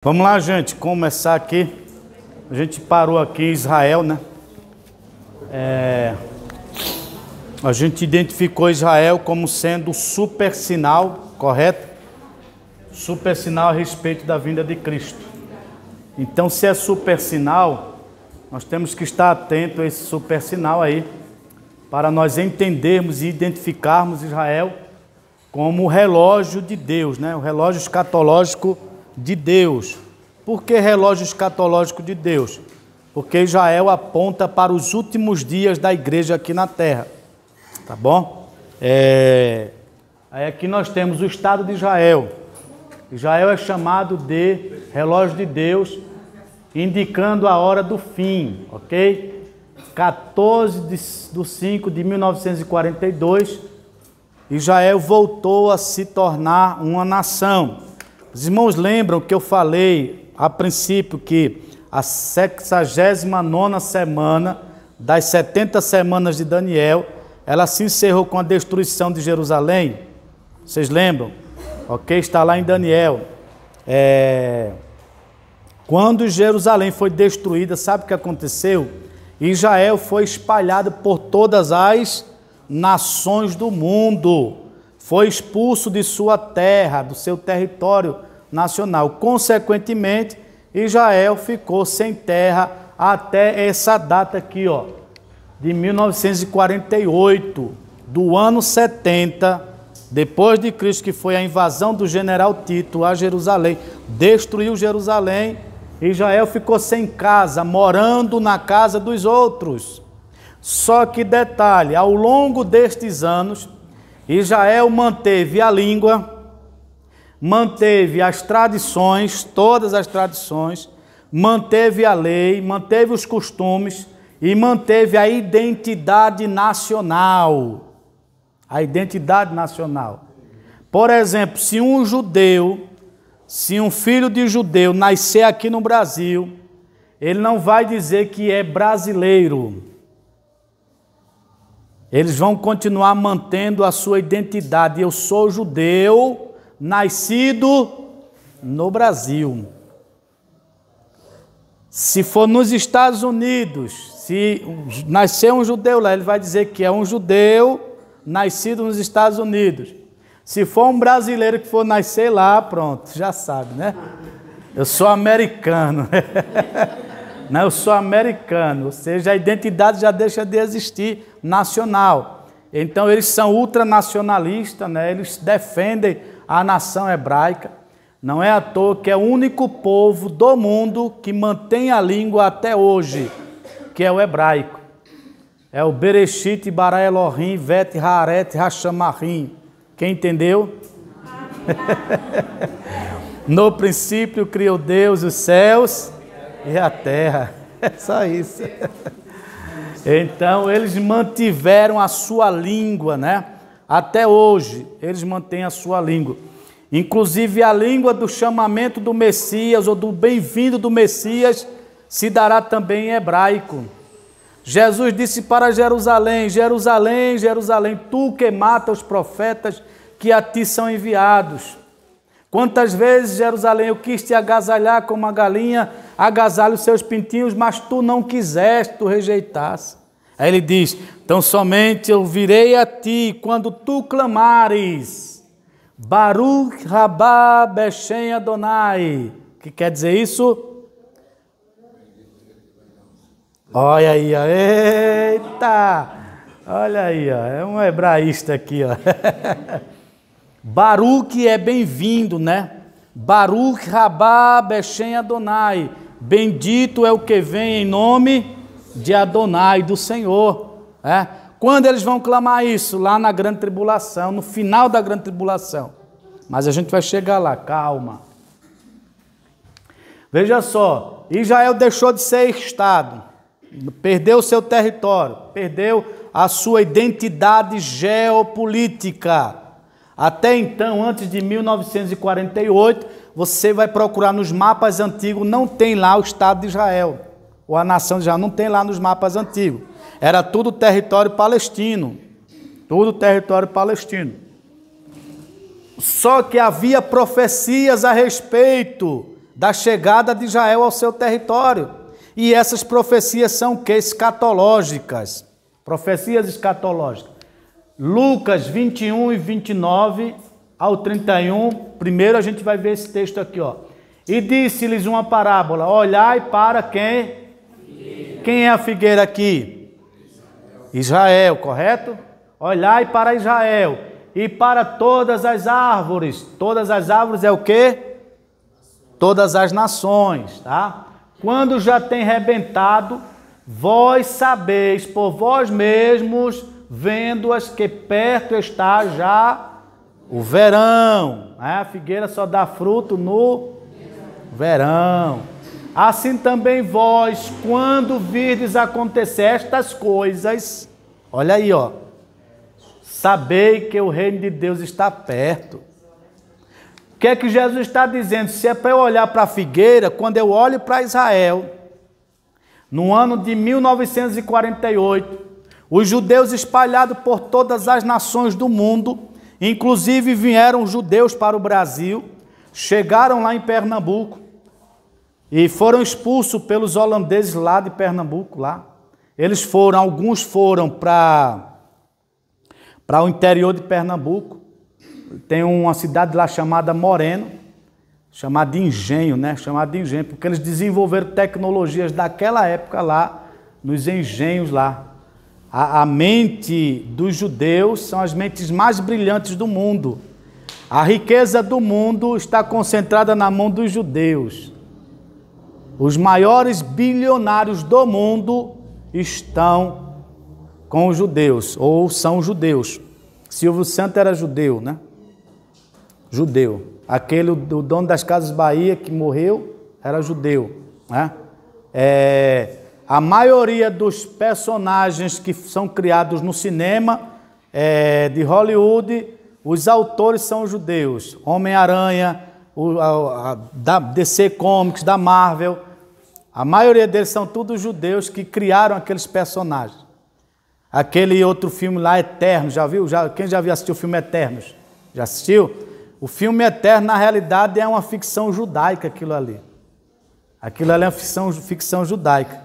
Vamos lá, gente, começar aqui. A gente parou aqui em Israel, né? A gente identificou Israel como sendo o super sinal, correto? Super sinal a respeito da vinda de Cristo. Então, se é super sinal, nós temos que estar atento a esse super sinal aí, para nós entendermos e identificarmos Israel como o relógio de Deus, né? O relógio escatológico de Deus. Por que relógio escatológico de Deus? Porque Israel aponta para os últimos dias da igreja aqui na terra, tá bom? Aí aqui nós temos o Estado de Israel. Israel é chamado de relógio de Deus, indicando a hora do fim, ok? 14/5/1942, Israel voltou a se tornar uma nação. Os irmãos lembram que eu falei a princípio que a 69ª semana das 70 semanas de Daniel, ela se encerrou com a destruição de Jerusalém? Vocês lembram? Ok? Está lá em Daniel. Quando Jerusalém foi destruída, sabe o que aconteceu? Israel foi espalhado por todas as nações do mundo. Foi expulso de sua terra, do seu território nacional. Consequentemente, Israel ficou sem terra até essa data aqui, ó, de 1948, do ano 70, depois de Cristo, que foi a invasão do general Tito a Jerusalém, destruiu Jerusalém. Israel ficou sem casa, morando na casa dos outros. Só que detalhe, ao longo destes anos, Israel manteve a língua, manteve as tradições, todas as tradições, manteve a lei, manteve os costumes e manteve a identidade nacional. A identidade nacional. Por exemplo, se um filho de judeu nascer aqui no Brasil, ele não vai dizer que é brasileiro. Eles vão continuar mantendo a sua identidade. Eu sou judeu, nascido no Brasil. Se for nos Estados Unidos, se nascer um judeu lá, ele vai dizer que é um judeu nascido nos Estados Unidos. Se for um brasileiro que for nascer lá, pronto, já sabe, né? Eu sou americano. Não, eu sou americano, ou seja, a identidade já deixa de existir nacional. Então eles são ultranacionalistas, né? Eles defendem a nação hebraica. Não é à toa que é o único povo do mundo que mantém a língua até hoje, que é o hebraico. É o Bereshit, Bara Elohim, Vet, Haaret, Hashamarim. Quem entendeu? No princípio criou Deus os céus e a terra. É só isso. Então eles mantiveram a sua língua, né? Até hoje eles mantêm a sua língua. Inclusive a língua do chamamento do Messias ou do bem-vindo do Messias se dará também em hebraico. Jesus disse para Jerusalém: Jerusalém, Jerusalém, tu que mata os profetas que a ti são enviados. Quantas vezes, Jerusalém, eu quis te agasalhar como uma galinha agasalha os seus pintinhos, mas tu não quiseste, tu rejeitaste. Aí ele diz: então somente eu virei a ti quando tu clamares, Baruch Rabá Beshem Adonai. O que quer dizer isso? Olha aí, ó. Eita! Olha aí, ó. É um hebraísta aqui, ó. Baruch é bem-vindo, né? Baruch Rabá Beshem Adonai. Bendito é o que vem em nome de Adonai, do Senhor. Quando eles vão clamar isso? Lá na grande tribulação, no final da grande tribulação. Mas a gente vai chegar lá, calma. Veja só, Israel deixou de ser Estado, perdeu o seu território, perdeu a sua identidade geopolítica. Até então, antes de 1948, você vai procurar nos mapas antigos, não tem lá o Estado de Israel, ou a nação de Israel, não tem lá nos mapas antigos. Era tudo território palestino, tudo território palestino. Só que havia profecias a respeito da chegada de Israel ao seu território. E essas profecias são que? Escatológicas. Profecias escatológicas. Lucas 21 e 29 ao 31. Primeiro a gente vai ver esse texto aqui, ó. E disse-lhes uma parábola: olhai para quem? Quem é a figueira aqui? Israel, correto? Olhai para Israel e para todas as árvores. Todas as árvores é o quê? Todas as nações, tá? Quando já tem rebentado, vós sabeis por vós mesmos, vendo-as, que perto está já o verão. A figueira só dá fruto no verão. Assim também vós, quando virdes acontecer estas coisas, olha aí, ó, sabei que o reino de Deus está perto. O que é que Jesus está dizendo? Se é para eu olhar para a figueira, quando eu olho para Israel, no ano de 1948, os judeus espalhados por todas as nações do mundo, inclusive vieram judeus para o Brasil, chegaram lá em Pernambuco e foram expulsos pelos holandeses lá de Pernambuco. Lá. Alguns foram para o interior de Pernambuco. Tem uma cidade lá chamada Moreno, chamada de Engenho, né? Chamada de Engenho, porque eles desenvolveram tecnologias daquela época lá, nos engenhos lá. A mente dos judeus são as mentes mais brilhantes do mundo. A riqueza do mundo está concentrada na mão dos judeus. Os maiores bilionários do mundo estão com os judeus, ou são judeus. Silvio Santos era judeu, né? Judeu. Aquele, o dono das Casas Bahia, que morreu, era judeu, né? A maioria dos personagens que são criados no cinema de Hollywood, os autores são judeus. Homem-Aranha, da DC Comics, da Marvel, a maioria deles são todos judeus que criaram aqueles personagens. Aquele outro filme lá, Eternos, já viu? Quem já viu assistir o filme Eternos? Já assistiu? O filme Eterno, na realidade, é uma ficção judaica, aquilo ali. Aquilo ali é uma ficção judaica.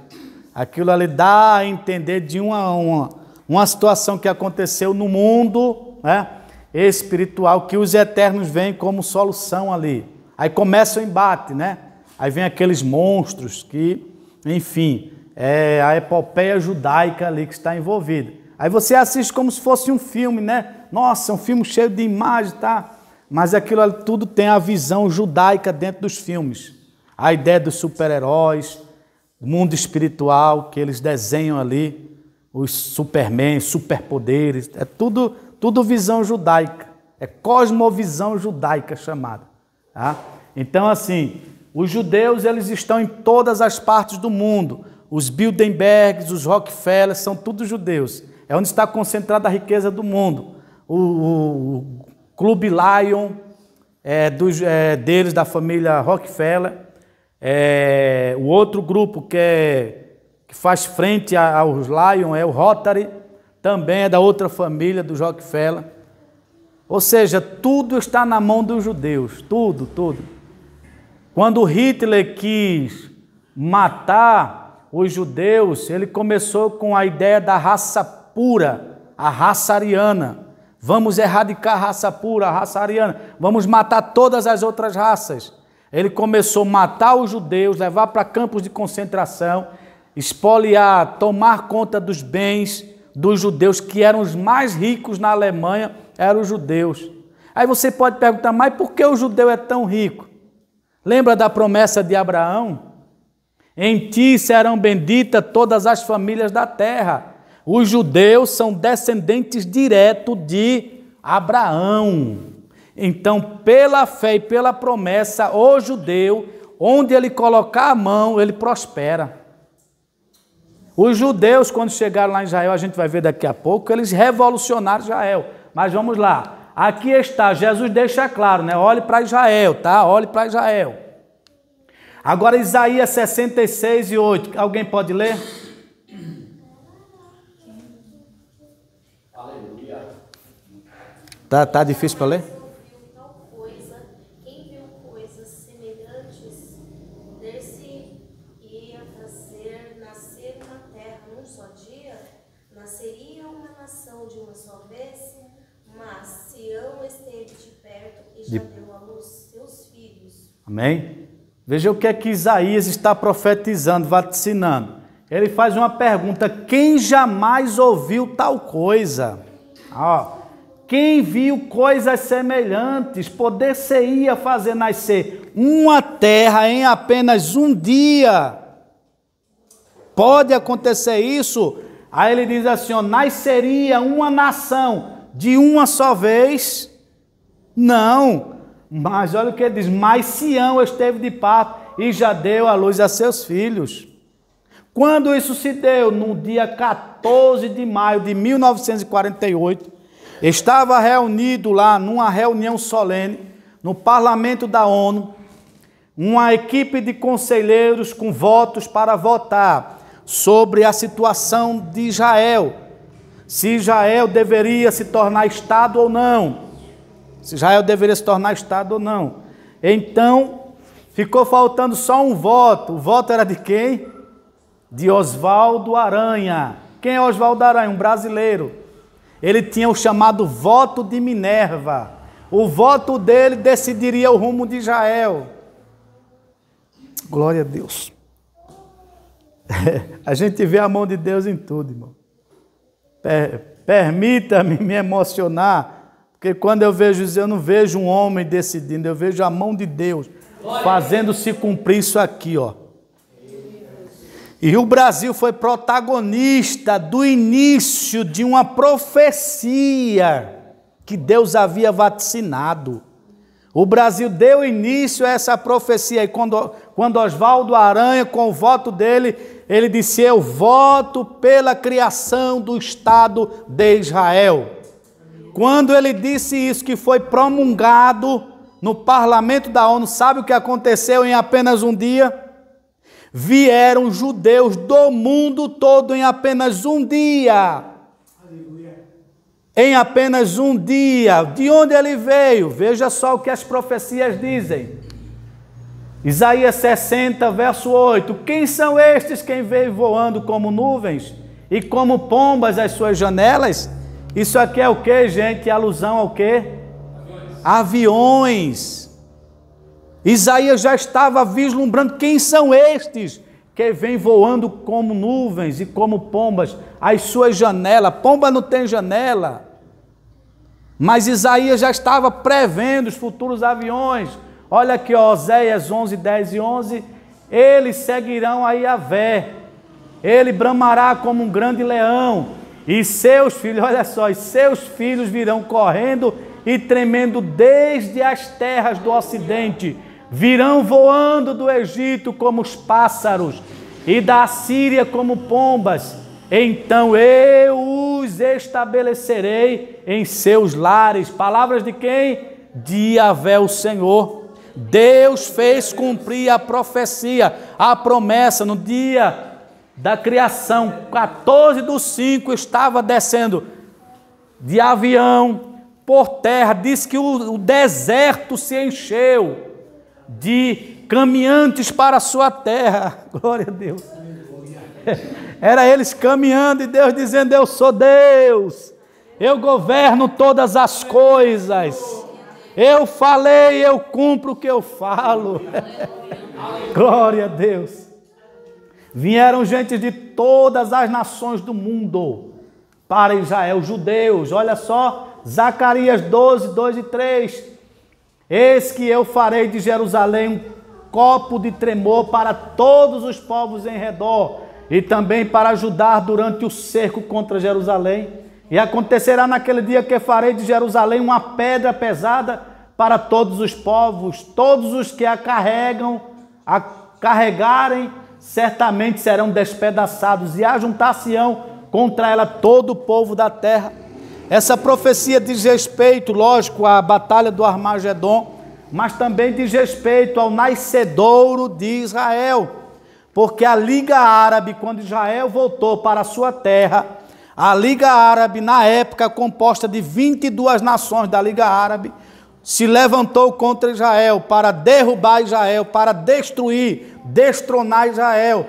Aquilo ali dá a entender de uma situação que aconteceu no mundo, né, espiritual, que os Eternos vêm como solução ali. Aí começa o embate, né? Aí vem aqueles monstros que, enfim, é a epopeia judaica ali que está envolvida. Aí você assiste como se fosse um filme, né? Nossa, um filme cheio de imagens, tá? Mas aquilo ali tudo tem a visão judaica dentro dos filmes. A ideia dos super-heróis, do mundo espiritual que eles desenham ali, os Superman, superpoderes, é tudo visão judaica. É cosmovisão judaica chamada. Tá? Então, assim, os judeus eles estão em todas as partes do mundo. Os Bilderbergs, os Rockefeller, são todos judeus. É onde está concentrada a riqueza do mundo. O Clube Lion, deles, da família Rockefeller. O outro grupo que faz frente aos Lion é o Rotary, também é da outra família dos Rockefeller. Ou seja, tudo está na mão dos judeus, tudo. Quando Hitler quis matar os judeus, ele começou com a ideia da raça pura, a raça ariana. Vamos erradicar a raça pura, a raça ariana. Vamos matar todas as outras raças. Ele começou a matar os judeus, levar para campos de concentração, espoliar, tomar conta dos bens dos judeus, que eram os mais ricos na Alemanha, eram os judeus. Aí você pode perguntar, mas por que o judeu é tão rico? Lembra da promessa de Abraão? Em ti serão benditas todas as famílias da terra. Os judeus são descendentes diretos de Abraão. Então, pela fé e pela promessa, o judeu, onde ele colocar a mão, ele prospera. Os judeus, quando chegaram lá em Israel, a gente vai ver daqui a pouco, eles revolucionaram Israel. Mas vamos lá. Aqui está, Jesus deixa claro, né? Olhe para Israel, tá? Olhe para Israel. Agora, Isaías 66 e 8. Alguém pode ler? Tá difícil para ler? Quem viu coisas semelhantes esse ia fazer nascer uma terra num só dia, nasceria uma nação de uma só vez, mas Sião esteve de perto e já deu à luz seus filhos. Amém? Veja o que é que Isaías está profetizando, vaticinando. Ele faz uma pergunta: quem jamais ouviu tal coisa? Quem viu coisas semelhantes? Poder-se-ia fazer nascer uma terra em apenas um dia? Pode acontecer isso? Aí ele diz assim, nasceria uma nação de uma só vez? Não. Mas olha o que ele diz, mas Sião esteve de parto e já deu à luz a seus filhos. Quando isso se deu? No dia 14 de maio de 1948, estava reunido lá numa reunião solene, no parlamento da ONU, uma equipe de conselheiros com votos para votar sobre a situação de Israel, se Israel deveria se tornar Estado ou não. Se Israel deveria se tornar Estado ou não. Então, ficou faltando só um voto. O voto era de quem? De Oswaldo Aranha. Quem é Oswaldo Aranha? Um brasileiro. Ele tinha o chamado voto de Minerva. O voto dele decidiria o rumo de Israel. Glória a Deus. A gente vê a mão de Deus em tudo, irmão. Permita-me me emocionar, porque quando eu vejo isso, eu não vejo um homem decidindo, eu vejo a mão de Deus fazendo se cumprir isso aqui, ó. E o Brasil foi protagonista do início de uma profecia que Deus havia vaticinado. O Brasil deu início a essa profecia. E quando Oswaldo Aranha, com o voto dele, ele disse: eu voto pela criação do Estado de Israel. Quando ele disse isso, que foi promulgado no parlamento da ONU, sabe o que aconteceu em apenas um dia? Vieram judeus do mundo todo em apenas um dia. Aleluia. Em apenas um dia. De onde ele veio? Veja só o que as profecias dizem. Isaías 60, verso 8. Quem são estes quem veio voando como nuvens e como pombas às suas janelas? Isso aqui é o que, gente? Alusão ao quê? Aviões. Isaías já estava vislumbrando quem são estes que vêm voando como nuvens e como pombas às suas janelas. Pomba não tem janela. Mas Isaías já estava prevendo os futuros aviões. Olha aqui, ó, Oséias 11, 10 e 11. Eles seguirão a Yahvé. Ele bramará como um grande leão. E seus filhos, olha só, e seus filhos virão correndo e tremendo desde as terras do ocidente. Virão voando do Egito como os pássaros e da Assíria como pombas. Então eu os estabelecerei em seus lares. Palavras de quem? De Yahvé, o Senhor. Deus fez cumprir a profecia, a promessa no dia da criação. 14/5 estava descendo de avião por terra. Diz que o deserto se encheu de caminhantes para a sua terra. Glória a Deus. Era eles caminhando e Deus dizendo: eu sou Deus, eu governo todas as coisas, eu falei, eu cumpro o que eu falo. Glória a Deus. Vieram gente de todas as nações do mundo para Israel, judeus. Olha só, Zacarias 12, 2 e 3. Eis que eu farei de Jerusalém um copo de tremor para todos os povos em redor, e também para ajudar durante o cerco contra Jerusalém. E acontecerá naquele dia que farei de Jerusalém uma pedra pesada para todos os povos. Todos os que a carregarem, certamente serão despedaçados, e ajuntar-se-ão contra ela todo o povo da terra. Essa profecia diz respeito, lógico, à batalha do Armagedon, mas também diz respeito ao nascedouro de Israel, porque a Liga Árabe, quando Israel voltou para a sua terra, a Liga Árabe, na época composta de 22 nações da Liga Árabe, se levantou contra Israel para derrubar Israel, para destruir, destronar Israel.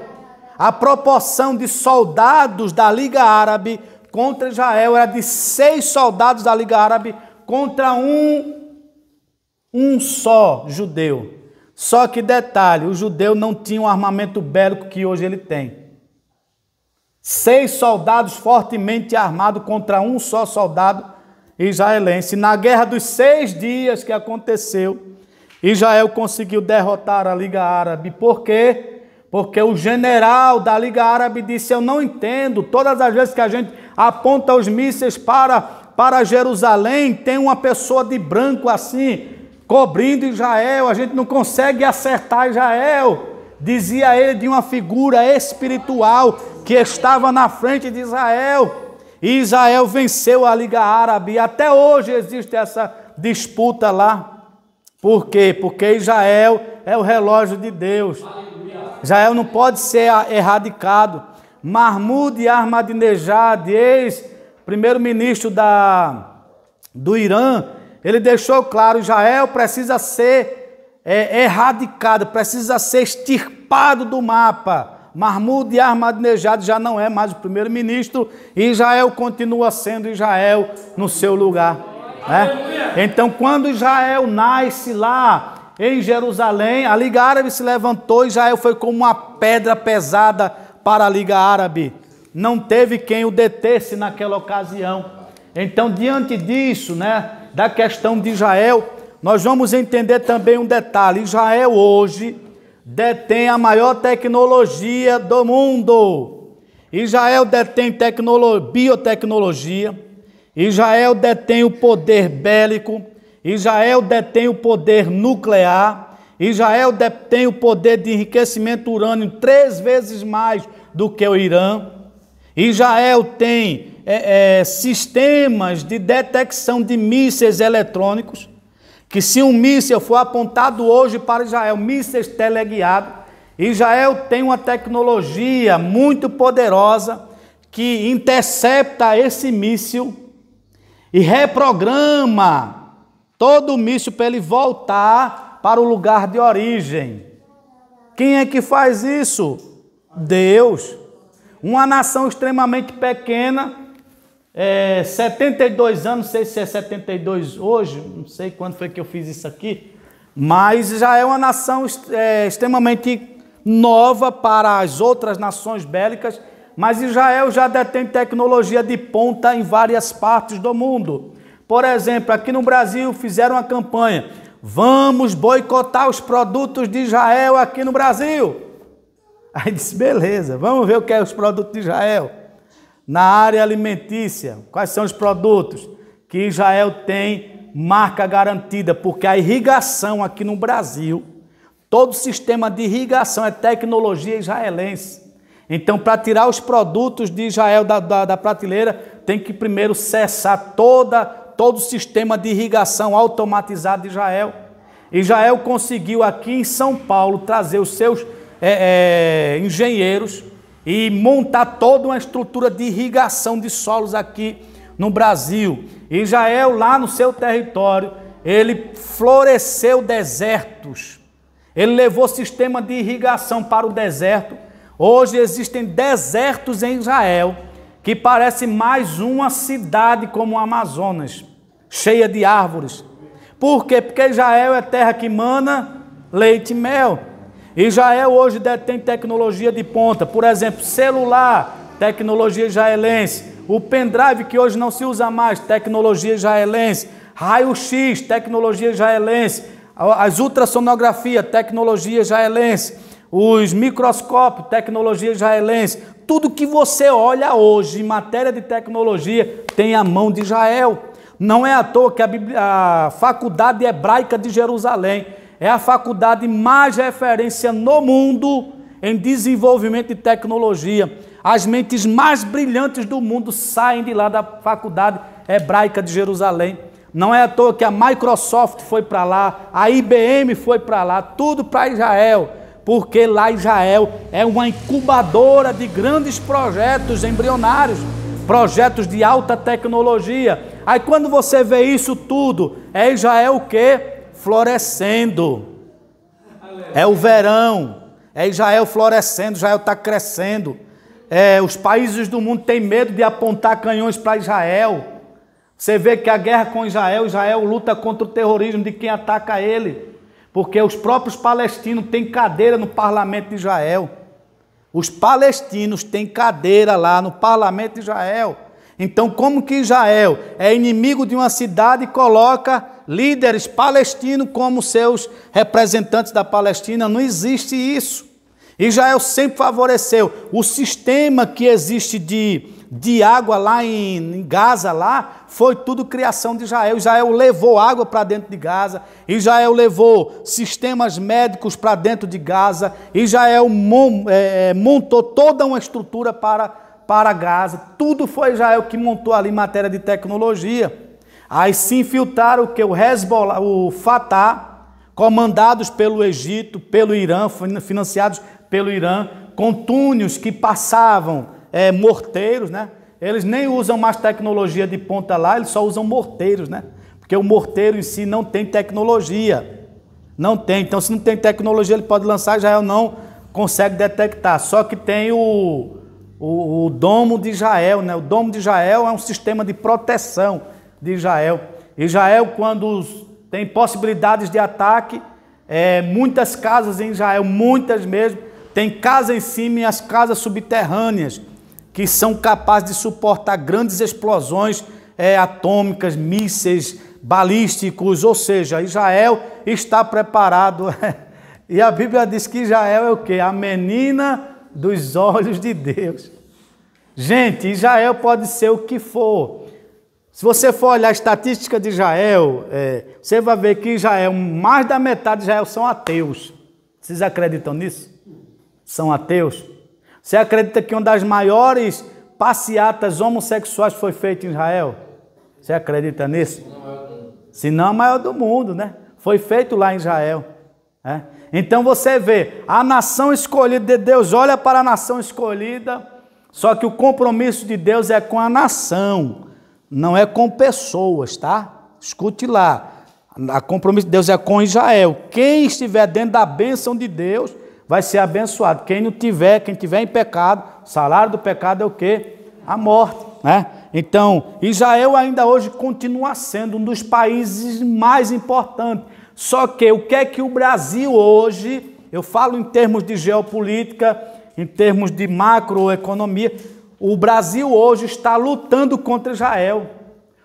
A proporção de soldados da Liga Árabe contra Israel era de 6 soldados da Liga Árabe contra um só judeu. Só que detalhe, o judeu não tinha um armamento bélico que hoje ele tem. 6 soldados fortemente armados contra um só soldado israelense. Na guerra dos 6 dias que aconteceu, Israel conseguiu derrotar a Liga Árabe. Por quê? Porque o general da Liga Árabe disse: eu não entendo, todas as vezes que a gente aponta os mísseis para Jerusalém, tem uma pessoa de branco assim, cobrindo Israel, a gente não consegue acertar Israel. Dizia ele de uma figura espiritual que estava na frente de Israel. E Israel venceu a Liga Árabe. E até hoje existe essa disputa lá. Por quê? Porque Israel é o relógio de Deus. Israel não pode ser erradicado. Mahmoud Ahmadinejad, ex-primeiro-ministro do Irã, ele deixou claro: Israel precisa ser erradicado, precisa ser extirpado do mapa. Mahmoud Ahmadinejad já não é mais o primeiro-ministro e Israel continua sendo Israel no seu lugar. Né? Então, quando Israel nasce lá em Jerusalém, a Liga Árabe se levantou. Israel foi como uma pedra pesada para a Liga Árabe. Não teve quem o detesse naquela ocasião. Então, diante disso, né, da questão de Israel, nós vamos entender também um detalhe. Israel hoje detém a maior tecnologia do mundo. Israel detém biotecnologia. Israel detém o poder bélico. Israel detém o poder nuclear. Israel detém o poder de enriquecimento urânio 3 vezes mais do que o Irã. Israel tem sistemas de detecção de mísseis eletrônicos, que se um míssil for apontado hoje para Israel, mísseis teleguiados, Israel tem uma tecnologia muito poderosa que intercepta esse míssil e reprograma todo o míssil para ele voltar para o lugar de origem. Quem é que faz isso? Deus. Uma nação extremamente pequena, 72 anos, não sei se é 72 hoje, não sei quando foi que eu fiz isso aqui, mas já é uma nação extremamente nova para as outras nações bélicas, mas Israel já detém tecnologia de ponta em várias partes do mundo. Por exemplo, aqui no Brasil fizeram uma campanha: vamos boicotar os produtos de Israel aqui no Brasil. Aí disse: beleza, vamos ver o que é os produtos de Israel. Na área alimentícia, quais são os produtos que Israel tem marca garantida? Porque a irrigação aqui no Brasil, todo o sistema de irrigação é tecnologia israelense. Então, para tirar os produtos de Israel da prateleira, tem que primeiro cessar todo o sistema de irrigação automatizado de Israel. Israel conseguiu aqui em São Paulo trazer os seus engenheiros e montar toda uma estrutura de irrigação de solos aqui no Brasil. Israel, lá no seu território, ele floresceu desertos. Ele levou sistema de irrigação para o deserto. Hoje existem desertos em Israel que parece mais uma cidade como o Amazonas, cheia de árvores. Por quê? Porque Israel é terra que mana leite e mel. Israel hoje detém tecnologia de ponta, por exemplo, celular, tecnologia israelense, o pendrive que hoje não se usa mais, tecnologia israelense, raio-x, tecnologia israelense, as ultrassonografia, tecnologia israelense, os microscópios, tecnologia israelense, tudo que você olha hoje em matéria de tecnologia tem a mão de Israel. Não é à toa que a Faculdade Hebraica de Jerusalém é a faculdade mais referência no mundo em desenvolvimento de tecnologia. As mentes mais brilhantes do mundo saem de lá da Faculdade Hebraica de Jerusalém. Não é à toa que a Microsoft foi para lá, a IBM foi para lá, tudo para Israel, porque lá Israel é uma incubadora de grandes projetos embrionários, projetos de alta tecnologia. Aí quando você vê isso tudo, É Israel o quê? Florescendo. É o verão. É Israel florescendo, Israel está crescendo. Os países do mundo têm medo de apontar canhões para Israel. Você vê que a guerra com Israel, Israel luta contra o terrorismo de quem ataca ele. Porque os próprios palestinos têm cadeira no parlamento de Israel. Os palestinos têm cadeira lá no parlamento de Israel. Então, como que Israel é inimigo de uma cidade e coloca líderes palestinos como seus representantes da Palestina? Não existe isso. Israel sempre favoreceu o sistema que existe de água lá em Gaza, lá, foi tudo criação de Israel. Israel levou água para dentro de Gaza, Israel levou sistemas médicos para dentro de Gaza, Israel montou toda uma estrutura para Gaza. Tudo foi Israel que montou ali em matéria de tecnologia. Aí se infiltraram o que? O Hezbollah, o Fatah, comandados pelo Egito, pelo Irã, financiados pelo Irã, com túneis que passavam morteiros, né? Eles nem usam mais tecnologia de ponta lá, eles só usam morteiros, né? Porque o morteiro em si não tem tecnologia. Não tem. Então, se não tem tecnologia, ele pode lançar, Israel não consegue detectar. Só que tem o domo de Israel, né? O domo de Israel é um sistema de proteção de Israel. Israel, quando tem possibilidades de ataque, muitas casas em Israel, muitas mesmo, tem casa em cima e as casas subterrâneas, que são capazes de suportar grandes explosões atômicas, mísseis, balísticos, ou seja, Israel está preparado. E a Bíblia diz que Israel é o quê? A menina dos olhos de Deus. Gente, Israel pode ser o que for. Se você for olhar a estatística de Israel, você vai ver que Israel, mais da metade de Israel são ateus. Vocês acreditam nisso? São ateus? Você acredita que uma das maiores passeatas homossexuais foi feita em Israel? Você acredita nisso? Se não, a maior do mundo, né? Foi feito lá em Israel. Então você vê, a nação escolhida de Deus olha para a nação escolhida, só que o compromisso de Deus é com a nação, não é com pessoas, tá? Escute lá, o compromisso de Deus é com Israel. Quem estiver dentro da bênção de Deus vai ser abençoado. Quem não tiver, quem tiver em pecado, o salário do pecado é o quê? A morte, né? Então, Israel ainda hoje continua sendo um dos países mais importantes. Só que o que é que o Brasil hoje, eu falo em termos de geopolítica, em termos de macroeconomia, o Brasil hoje está lutando contra Israel.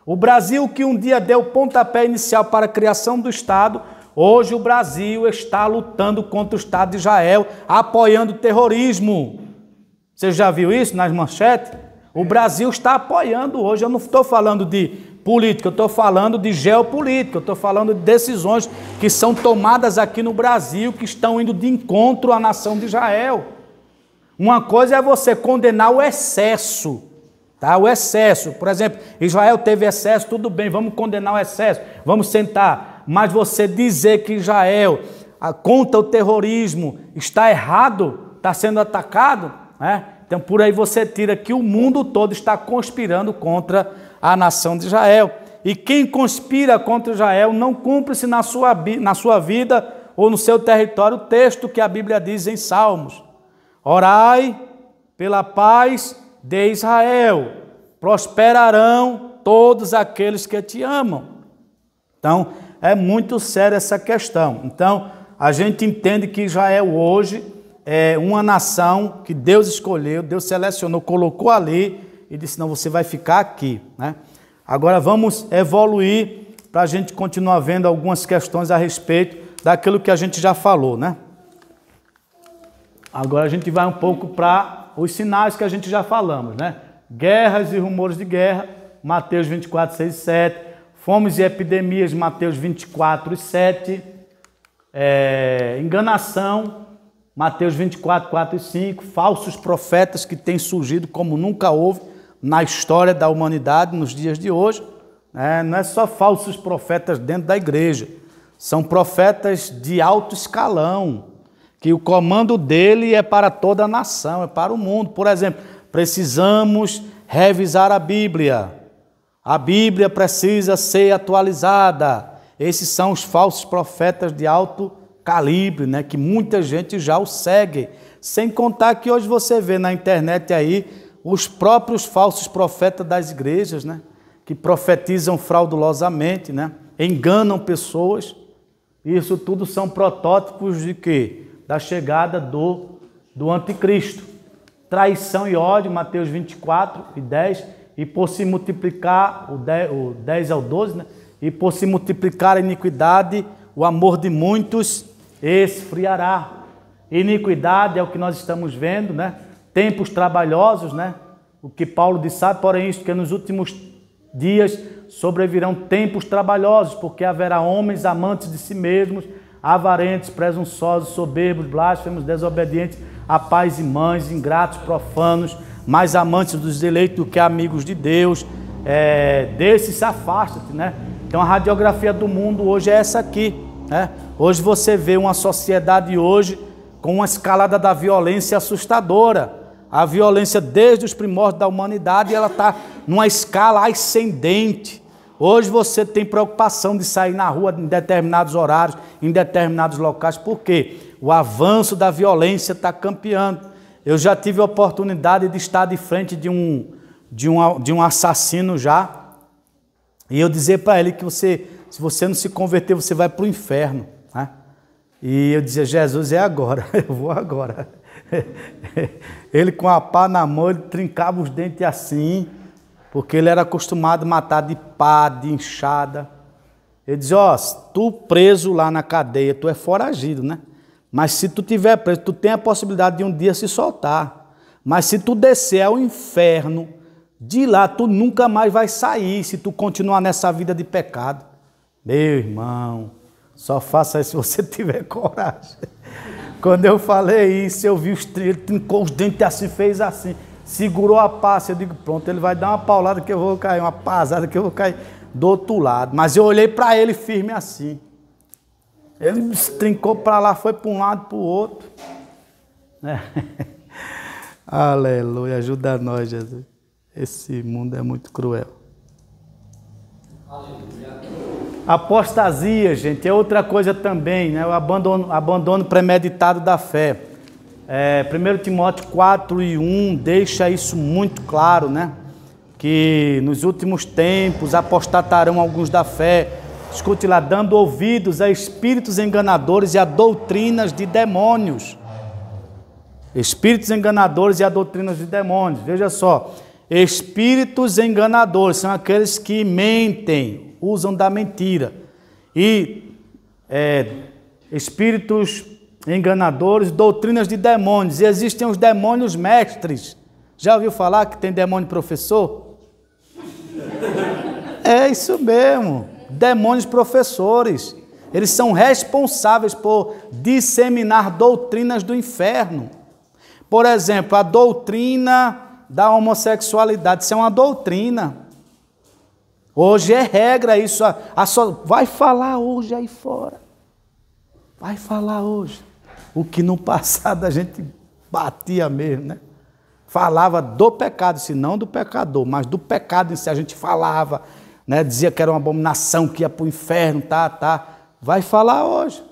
O Brasil que um dia deu o pontapé inicial para a criação do Estado, hoje o Brasil está lutando contra o Estado de Israel, apoiando o terrorismo. Você já viu isso nas manchetes? O Brasil está apoiando hoje, eu não estou falando de política, eu estou falando de geopolítica, eu estou falando de decisões que são tomadas aqui no Brasil, que estão indo de encontro à nação de Israel. Uma coisa é você condenar o excesso, tá? O excesso, por exemplo, Israel teve excesso, tudo bem, vamos condenar o excesso, vamos sentar. Mas você dizer que Israel, contra o terrorismo, está errado, está sendo atacado, né? Então por aí você tira que o mundo todo está conspirando contra a nação de Israel. E quem conspira contra Israel não cumpre-se na sua vida ou no seu território o texto que a Bíblia diz em Salmos. Orai pela paz de Israel, prosperarão todos aqueles que te amam. Então, é muito séria essa questão. Então, a gente entende que Israel hoje é uma nação que Deus escolheu, Deus selecionou, colocou ali e disse, não, você vai ficar aqui, né? Agora vamos evoluir para a gente continuar vendo algumas questões a respeito daquilo que a gente já falou, né? Agora a gente vai um pouco para os sinais que a gente já falamos, né? Guerras e rumores de guerra, Mateus 24, 6 e 7. Fomes e epidemias, Mateus 24 e 7. Enganação, Mateus 24, 4 e 5. Falsos profetas que têm surgido como nunca houve na história da humanidade nos dias de hoje. Não é só falsos profetas dentro da igreja. São profetas de alto escalão, que o comando dele é para toda a nação, é para o mundo. Por exemplo, precisamos revisar a Bíblia. A Bíblia precisa ser atualizada. Esses são os falsos profetas de alto calibre, né? Que muita gente já o segue. Sem contar que hoje você vê na internet aí os próprios falsos profetas das igrejas, né? Que profetizam fraudulosamente, né? Enganam pessoas. Isso tudo são protótipos de quê? Da chegada do anticristo. Traição e ódio, Mateus 24 e 10, e por se multiplicar, o 10 ao 12, né? E por se multiplicar a iniquidade, o amor de muitos esfriará. Iniquidade é o que nós estamos vendo, né? Tempos trabalhosos, né? O que Paulo disse, sabe, porém isto, que nos últimos dias sobrevirão tempos trabalhosos, porque haverá homens amantes de si mesmos, avarentos, presunçosos, soberbos, blasfemos, desobedientes a pais e mães, ingratos, profanos, mais amantes dos eleitos do que amigos de Deus. Desses se afasta-te, né? Então a radiografia do mundo hoje é essa aqui, né? Hoje você vê uma sociedade hoje com uma escalada da violência assustadora. A violência desde os primórdios da humanidade, ela está numa escala ascendente. Hoje você tem preocupação de sair na rua em determinados horários, em determinados locais. Por quê? O avanço da violência está campeando. Eu já tive a oportunidade de estar de frente de um assassino já, e eu dizer para ele que se você não se converter, você vai para o inferno, né? E eu dizia, Jesus, é agora, eu vou agora. Ele com a pá na mão, ele trincava os dentes assim, porque ele era acostumado a matar de pá, de enxada. Ele dizia, tu preso lá na cadeia, tu é foragido, né? Mas se tu tiver preso, tu tem a possibilidade de um dia se soltar. Mas se tu descer ao inferno, de lá tu nunca mais vai sair, se tu continuar nessa vida de pecado. Meu irmão, só faça isso se você tiver coragem. Quando eu falei isso, eu vi ele trincou os dentes assim, fez assim, segurou a pá, eu digo, pronto, ele vai dar uma paulada que eu vou cair, uma pasada que eu vou cair do outro lado. Mas eu olhei para ele firme assim. Ele trincou para lá, foi para um lado, para o outro. Aleluia, ajuda nós, Jesus. Esse mundo é muito cruel. Apostasia, gente, é outra coisa também, né? O abandono premeditado da fé. 1 Timóteo 4:1 deixa isso muito claro, né? Que nos últimos tempos apostatarão alguns da fé. Escute lá, dando ouvidos a espíritos enganadores e a doutrinas de demônios. Espíritos enganadores e a doutrinas de demônios. Veja só, espíritos enganadores são aqueles que mentem, usam da mentira. E espíritos enganadores, doutrinas de demônios. E existem os demônios mestres. Já ouviu falar que tem demônio professor? É isso mesmo. Demônios professores. Eles são responsáveis por disseminar doutrinas do inferno. Por exemplo, a doutrina da homossexualidade. Isso é uma doutrina. Hoje é regra isso. Vai falar hoje aí fora. Vai falar hoje. O que no passado a gente batia mesmo, né? Falava do pecado, se não do pecador, mas do pecado em si a gente falava, né? Dizia que era uma abominação, que ia para o inferno, tá. Vai falar hoje.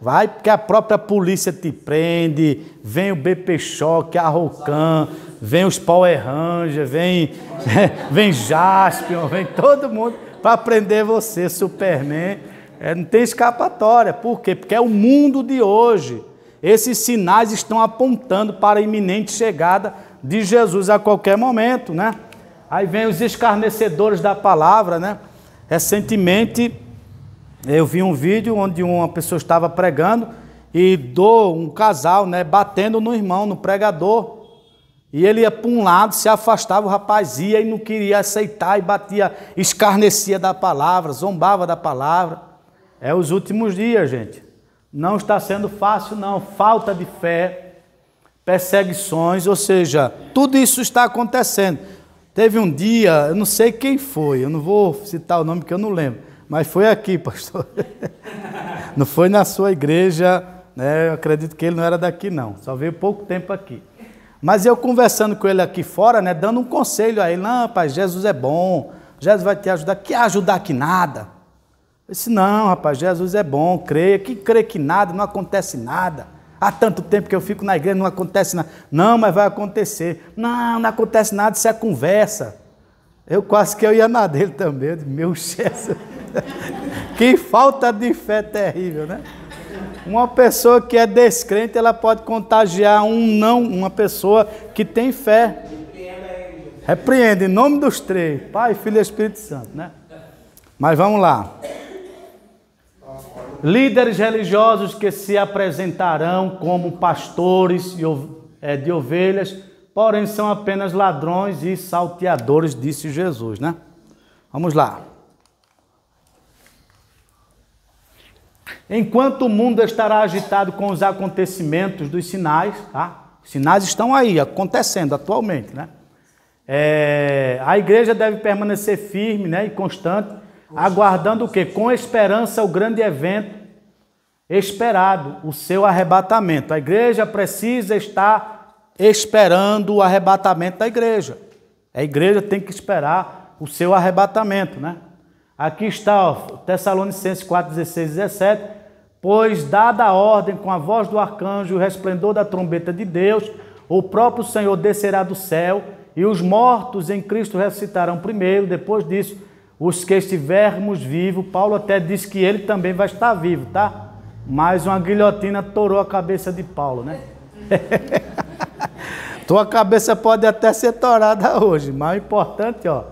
Vai, porque a própria polícia te prende, vem o BP Choque, a Rocan, vem os Power Rangers, vem Jaspion, vem todo mundo para prender você, Superman. Não tem escapatória. Por quê? Porque é o mundo de hoje. Esses sinais estão apontando para a iminente chegada de Jesus a qualquer momento, né? Aí vem os escarnecedores da palavra, né? Recentemente eu vi um vídeo onde uma pessoa estava pregando e um casal, né, batendo no irmão, no pregador. E ele ia para um lado, se afastava, o rapaz ia e não queria aceitar e batia, escarnecia da palavra, zombava da palavra. É os últimos dias, gente. Não está sendo fácil, não. Falta de fé, perseguições, ou seja, tudo isso está acontecendo. Teve um dia, eu não sei quem foi, eu não vou citar o nome porque eu não lembro, mas foi aqui, pastor. Não foi na sua igreja, né? Eu acredito que ele não era daqui, não. Só veio pouco tempo aqui. Mas eu conversando com ele aqui fora, né? Dando um conselho a ele. Não, pai, Jesus é bom. Jesus vai te ajudar. Que ajudar que nada. Eu disse, não, rapaz, Jesus é bom, creia. Que crê que nada, não acontece nada. Há tanto tempo que eu fico na igreja, não acontece nada. Não, mas vai acontecer. Não acontece nada, isso é conversa. Eu quase que eu ia na dele também. Eu disse, meu Jesus, que falta de fé terrível, né? Uma pessoa que é descrente, ela pode contagiar uma pessoa que tem fé. Repreende em nome dos três, Pai, Filho e Espírito Santo, né? Mas vamos lá. Líderes religiosos que se apresentarão como pastores de ovelhas, porém são apenas ladrões e salteadores, disse Jesus, né? Vamos lá. Enquanto o mundo estará agitado com os acontecimentos dos sinais, tá? Os sinais estão aí, acontecendo atualmente, né? A igreja deve permanecer firme, né, e constante, aguardando o quê? Com esperança o grande evento esperado, o seu arrebatamento. A igreja precisa estar esperando o arrebatamento da igreja. A igreja tem que esperar o seu arrebatamento, né? Aqui está, ó, Tessalonicenses 4, 16 e 17. Pois, dada a ordem com a voz do arcanjo e o resplendor da trombeta de Deus, o próprio Senhor descerá do céu e os mortos em Cristo ressuscitarão primeiro. Depois disso, os que estivermos vivos, Paulo até diz que ele também vai estar vivo, tá? Mas uma guilhotina torou a cabeça de Paulo, né? Tua cabeça pode até ser torada hoje, mas o importante, ó,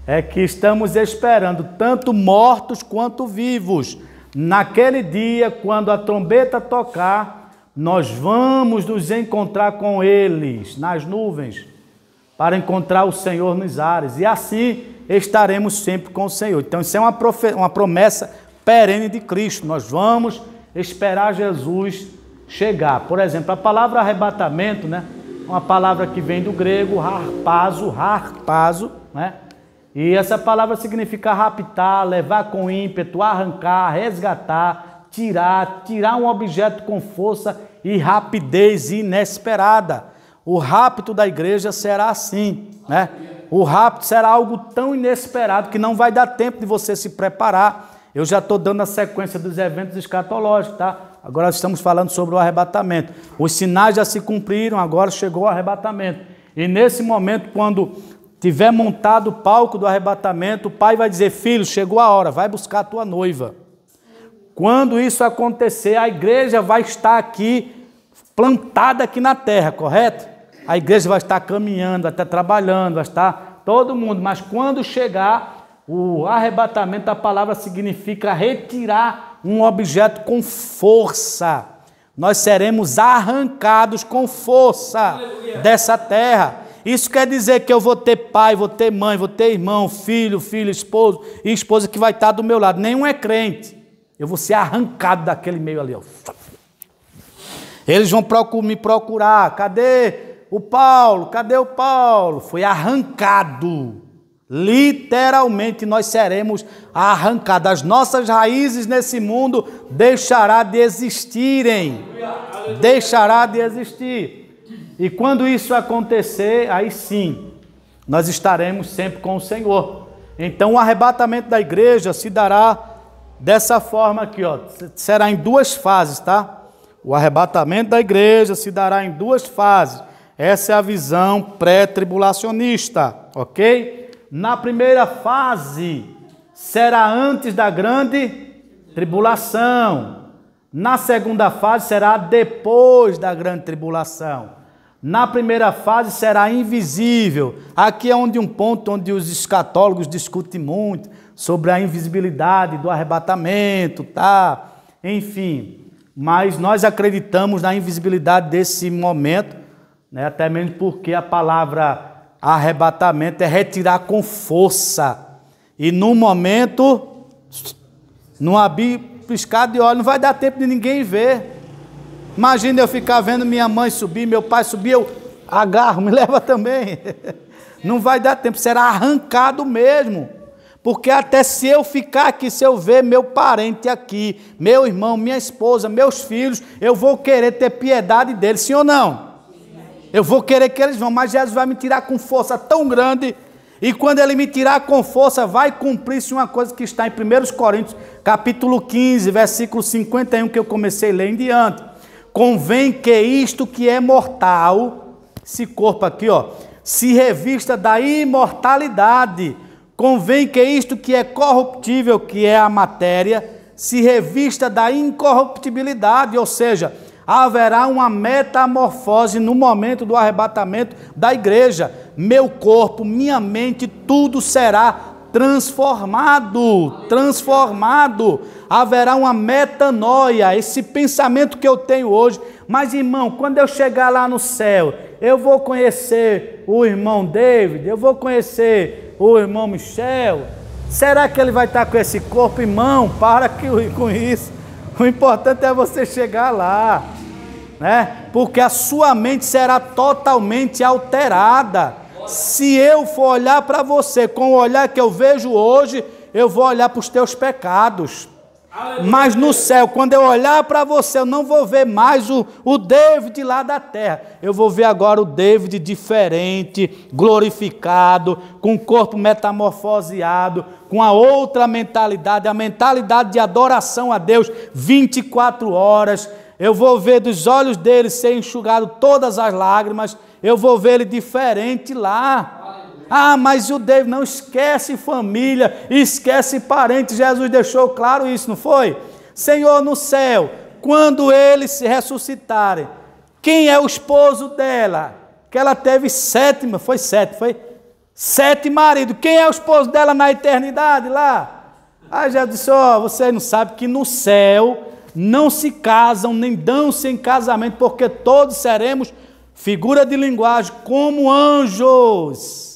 é que estamos esperando tanto mortos quanto vivos. Naquele dia, quando a trombeta tocar, nós vamos nos encontrar com eles nas nuvens, para encontrar o Senhor nos ares, e assim estaremos sempre com o Senhor. Então isso é uma promessa perene de Cristo. Nós vamos esperar Jesus chegar. Por exemplo, a palavra arrebatamento, né, uma palavra que vem do grego harpazo, né? E essa palavra significa raptar, levar com ímpeto, arrancar, resgatar, tirar um objeto com força e rapidez inesperada. O rapto da igreja será assim, né? O rapto será algo tão inesperado que não vai dar tempo de você se preparar. Eu já estou dando a sequência dos eventos escatológicos, tá? Agora estamos falando sobre o arrebatamento. Os sinais já se cumpriram, agora chegou o arrebatamento. E nesse momento, quando tiver montado o palco do arrebatamento, o pai vai dizer, filho, chegou a hora, vai buscar a tua noiva. Quando isso acontecer, a igreja vai estar aqui, plantada aqui na terra, correto? A igreja vai estar caminhando, vai estar trabalhando, vai estar todo mundo. Mas quando chegar o arrebatamento, a palavra significa retirar um objeto com força. Nós seremos arrancados com força dessa terra. Isso quer dizer que eu vou ter pai, vou ter mãe, vou ter irmão, filho, esposo e esposa que vai estar do meu lado. Nenhum é crente. Eu vou ser arrancado daquele meio ali, ó. Eles vão me procurar. Cadê o Paulo? Cadê o Paulo? Foi arrancado. Literalmente nós seremos arrancados. As nossas raízes nesse mundo deixará de existirem. Deixará de existir. E quando isso acontecer, aí sim, nós estaremos sempre com o Senhor. Então o arrebatamento da igreja se dará dessa forma aqui, ó. Será em duas fases, tá? O arrebatamento da igreja se dará em duas fases. Essa é a visão pré-tribulacionista, ok? Na primeira fase, será antes da grande tribulação. Na segunda fase, será depois da grande tribulação. Na primeira fase, será invisível. Aqui é um ponto onde os escatólogos discutem muito sobre a invisibilidade do arrebatamento, tá? Enfim, mas nós acreditamos na invisibilidade desse momento, né? Até mesmo porque a palavra arrebatamento é retirar com força. E no momento, num piscar de olho, não vai dar tempo de ninguém ver. Imagina eu ficar vendo minha mãe subir, meu pai subir, eu agarro, me leva também. Não vai dar tempo, será arrancado mesmo. Porque até se eu ficar aqui, se eu ver meu parente aqui, meu irmão, minha esposa, meus filhos, eu vou querer ter piedade deles, sim ou não? Eu vou querer que eles vão, mas Jesus vai me tirar com força tão grande. E quando ele me tirar com força, vai cumprir-se uma coisa que está em 1 Coríntios, capítulo 15, versículo 51, que eu comecei a ler em diante. Convém que isto que é mortal, esse corpo aqui, ó, se revista da imortalidade. Convém que isto que é corruptível, que é a matéria, se revista da incorruptibilidade, ou seja, haverá uma metamorfose no momento do arrebatamento da igreja. Meu corpo, minha mente, tudo será transformado. Haverá uma metanoia, esse pensamento que eu tenho hoje. Mas, irmão, quando eu chegar lá no céu, eu vou conhecer o irmão David, eu vou conhecer o irmão Michel. Será que ele vai estar com esse corpo? Irmão, para com isso. O importante é você chegar lá, né? Porque a sua mente será totalmente alterada. Se eu for olhar para você com o olhar que eu vejo hoje, eu vou olhar para os teus pecados. Mas no céu, quando eu olhar para você, eu não vou ver mais o David lá da terra. Eu vou ver agora o David diferente, glorificado, com o corpo metamorfoseado, com a outra mentalidade, a mentalidade de adoração a Deus 24 horas. Eu vou ver dos olhos dele ser enxugado todas as lágrimas. Eu vou ver ele diferente lá. Ah, mas o David não esquece família, esquece parentes. Jesus deixou claro isso, não foi? Senhor, no céu, quando eles se ressuscitarem, quem é o esposo dela? Que ela teve sete maridos. Quem é o esposo dela na eternidade lá? Aí Jesus disse, você não sabe que no céu não se casam, nem dão-se em casamento, porque todos seremos, figura de linguagem, como anjos.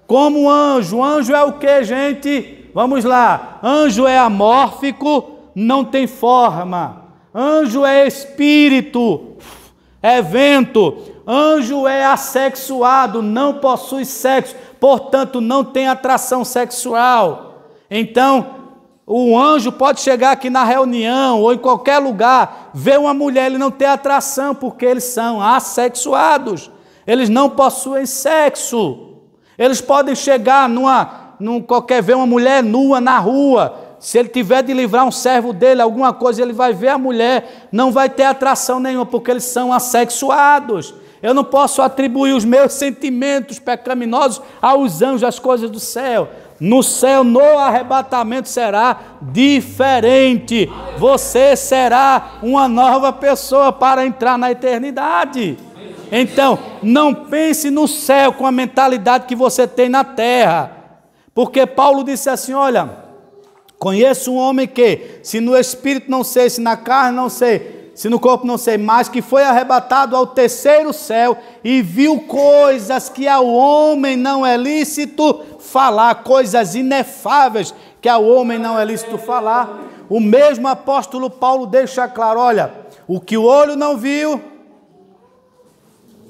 Como anjo. Anjo é o que, gente? Vamos lá. Anjo é amórfico, não tem forma. Anjo é espírito, é vento. Anjo é assexuado, não possui sexo, portanto não tem atração sexual. Então, o anjo pode chegar aqui na reunião ou em qualquer lugar, ver uma mulher, ele não tem atração, porque eles são assexuados. Eles não possuem sexo. Eles podem chegar ver uma mulher nua na rua. Se ele tiver de livrar um servo dele, alguma coisa, ele vai ver a mulher, não vai ter atração nenhuma, porque eles são assexuados. Eu não posso atribuir os meus sentimentos pecaminosos aos anjos, às coisas do céu. No céu, no arrebatamento, será diferente. Você será uma nova pessoa para entrar na eternidade. Então, não pense no céu com a mentalidade que você tem na terra. Porque Paulo disse assim, olha, conheço um homem que, se no espírito não sei, se na carne não sei, se no corpo não sei, mas que foi arrebatado ao terceiro céu e viu coisas que ao homem não é lícito falar, coisas inefáveis que ao homem não é lícito falar. O mesmo apóstolo Paulo deixa claro, olha, o que o olho não viu,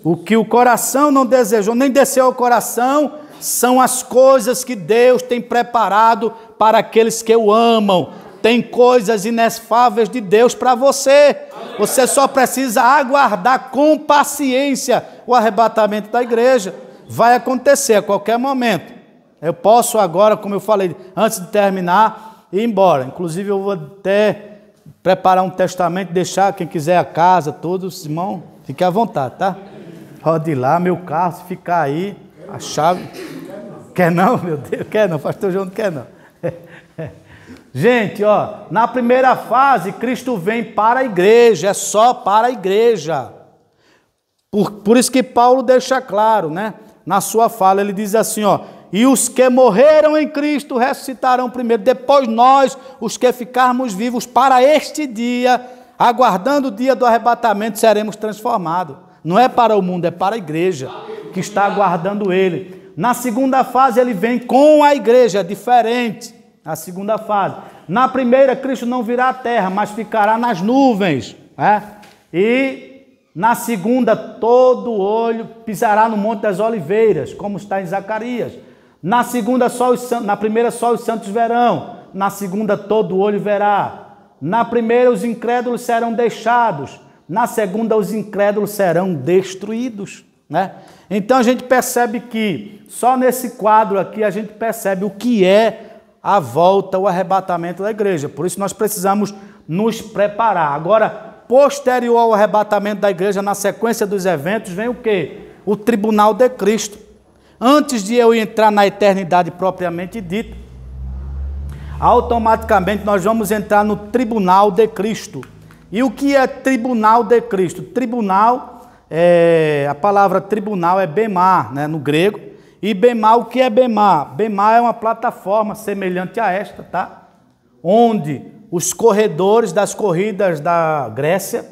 o que o coração não desejou, nem desceu ao coração, são as coisas que Deus tem preparado para aqueles que o amam. Tem coisas inefáveis de Deus para você. Você só precisa aguardar com paciência o arrebatamento da igreja. Vai acontecer a qualquer momento. Eu posso agora, como eu falei, antes de terminar, ir embora. Inclusive eu vou até preparar um testamento, deixar quem quiser a casa, todos, irmão, fique à vontade, tá? Pode ir lá, meu carro, se ficar aí, a chave. Quer não, meu Deus? Quer não, pastor João não quer não. Gente, na primeira fase, Cristo vem para a igreja, é só para a igreja. Por isso que Paulo deixa claro, né? Na sua fala, ele diz assim, e os que morreram em Cristo ressuscitarão primeiro, depois nós, os que ficarmos vivos para este dia, aguardando o dia do arrebatamento, seremos transformados. Não é para o mundo, é para a igreja que está aguardando ele. Na segunda fase ele vem com a igreja, é diferente. Na segunda fase. Na primeira, Cristo não virá à terra, mas ficará nas nuvens. E na segunda, todo olho pisará no Monte das Oliveiras, como está em Zacarias. Na primeira, só os santos verão. Na segunda, todo olho verá. Na primeira, os incrédulos serão deixados. Na segunda, os incrédulos serão destruídos. né? Então a gente percebe que só nesse quadro aqui a gente percebe o que é a volta, o arrebatamento da igreja. Por isso nós precisamos nos preparar. Agora, posterior ao arrebatamento da igreja, na sequência dos eventos, vem o quê? O tribunal de Cristo. Antes de eu entrar na eternidade propriamente dita, automaticamente nós vamos entrar no tribunal de Cristo. E o que é tribunal de Cristo? Tribunal, a palavra tribunal é bemar, né, no grego. E bemar, o que é bemar? Bemar é uma plataforma semelhante a esta, tá? Onde os corredores das corridas da Grécia,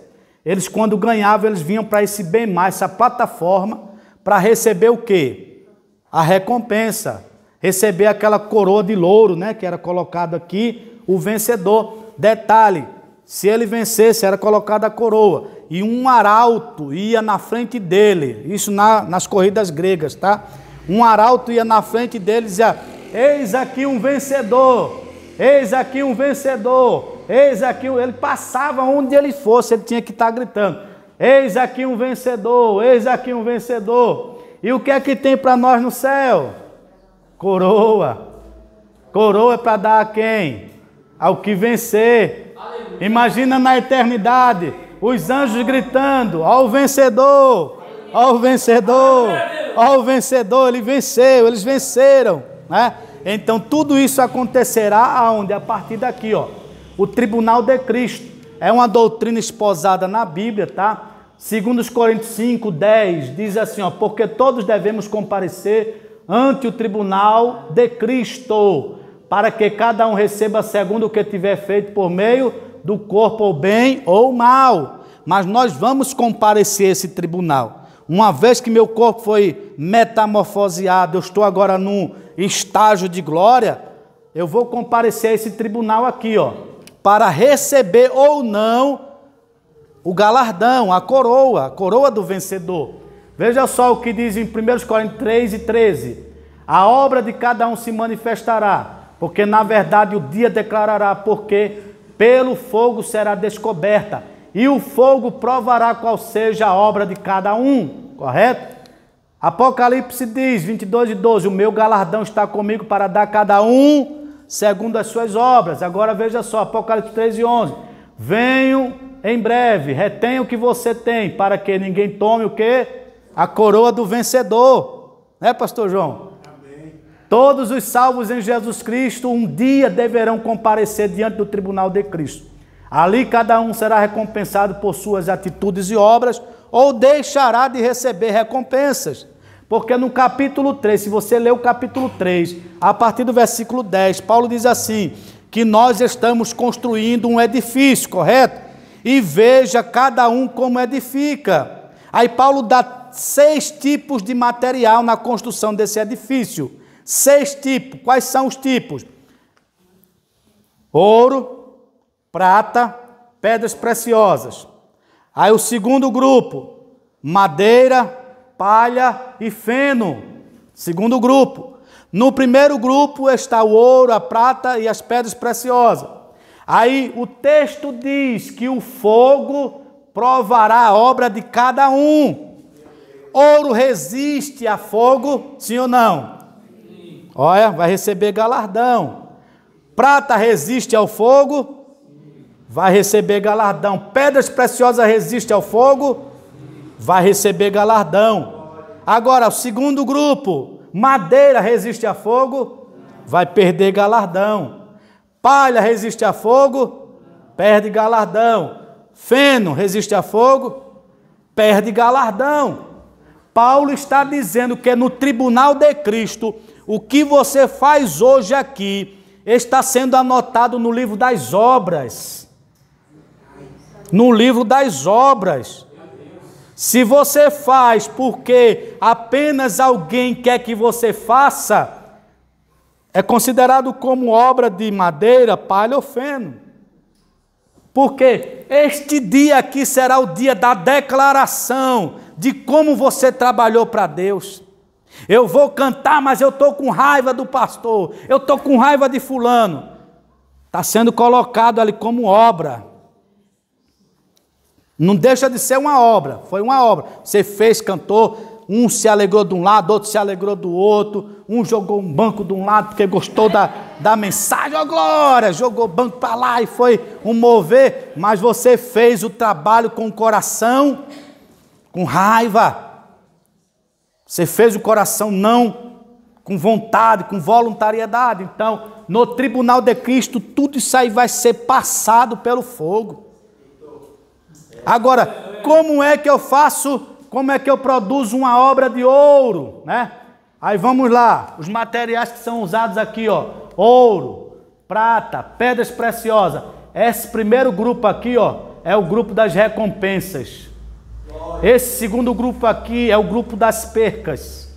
eles quando ganhavam, eles vinham para esse bemar, essa plataforma, para receber o quê? A recompensa, receber aquela coroa de louro, né, que era colocado aqui, o vencedor. Detalhe, se ele vencesse, era colocada a coroa, e um arauto ia na frente dele, isso nas corridas gregas, tá? Um arauto ia na frente dele e dizia, eis aqui um vencedor, eis aqui um vencedor, eis aqui um... Ele passava onde ele fosse, ele tinha que estar gritando, eis aqui um vencedor, eis aqui um vencedor. E o que é que tem para nós no céu? Coroa. Coroa é para dar a quem? Ao que vencer. Imagina na eternidade, os anjos gritando, ó o vencedor, ó o vencedor, ó o vencedor, ele venceu, eles venceram, né? Então tudo isso acontecerá aonde? A partir daqui, ó. O tribunal de Cristo. É uma doutrina esposada na Bíblia, tá? Segundo Coríntios 5, 10, diz assim, ó, porque todos devemos comparecer ante o tribunal de Cristo, para que cada um receba segundo o que tiver feito por meio do corpo, ou bem ou mal. Mas nós vamos comparecer a esse tribunal. Uma vez que meu corpo foi metamorfoseado, eu estou agora num estágio de glória, eu vou comparecer a esse tribunal aqui, ó, para receber ou não o galardão, a coroa do vencedor. Veja só o que diz em 1 Coríntios 3 e 13. A obra de cada um se manifestará, porque na verdade o dia declarará, porque pelo fogo será descoberta, e o fogo provará qual seja a obra de cada um, correto? Apocalipse diz, 22 e 12, o meu galardão está comigo para dar a cada um segundo as suas obras. Agora veja só, Apocalipse 3 e 11, venho em breve, retenha o que você tem, para que ninguém tome o quê? A coroa do vencedor, né, pastor João? Amém. Todos os salvos em Jesus Cristo um dia deverão comparecer diante do tribunal de Cristo. Ali cada um será recompensado por suas atitudes e obras, ou deixará de receber recompensas. Porque no capítulo 3, se você ler o capítulo 3, a partir do versículo 10, Paulo diz assim, que nós estamos construindo um edifício, correto? E veja cada um como edifica. Aí Paulo dá 6 tipos de material na construção desse edifício. 6 tipos. Quais são os tipos? Ouro, prata, pedras preciosas. Aí o segundo grupo, madeira, palha e feno. Segundo grupo. No primeiro grupo está o ouro, a prata e as pedras preciosas. Aí o texto diz que o fogo provará a obra de cada um. Ouro resiste a fogo, sim ou não? Sim. Olha, vai receber galardão. Prata resiste ao fogo, vai receber galardão. Pedras preciosas resistem ao fogo, vai receber galardão. Agora, o segundo grupo, madeira resiste a fogo, vai perder galardão. Palha resiste a fogo, perde galardão. Feno resiste a fogo, perde galardão. Paulo está dizendo que no tribunal de Cristo, o que você faz hoje aqui está sendo anotado no livro das obras. No livro das obras. Se você faz porque apenas alguém quer que você faça, é considerado como obra de madeira, palha ou feno. Porque este dia aqui será o dia da declaração de como você trabalhou para Deus. Eu vou cantar, mas eu estou com raiva do pastor, eu estou com raiva de fulano. Está sendo colocado ali como obra. Não deixa de ser uma obra, foi uma obra. Você fez, cantou, Um se alegrou de um lado, outro se alegrou do outro. Um jogou um banco de um lado porque gostou da mensagem. Ó, glória! Jogou o banco para lá e foi um mover. Mas você fez o trabalho com o coração, com raiva. Você fez o coração não com vontade, com voluntariedade. Então, no tribunal de Cristo, tudo isso aí vai ser passado pelo fogo. Agora, como é que eu faço, como é que eu produzo uma obra de ouro, né? Aí vamos lá, os materiais que são usados aqui, ó, ouro, prata, pedras preciosas. Esse primeiro grupo aqui, ó, é o grupo das recompensas. Esse segundo grupo aqui é o grupo das percas.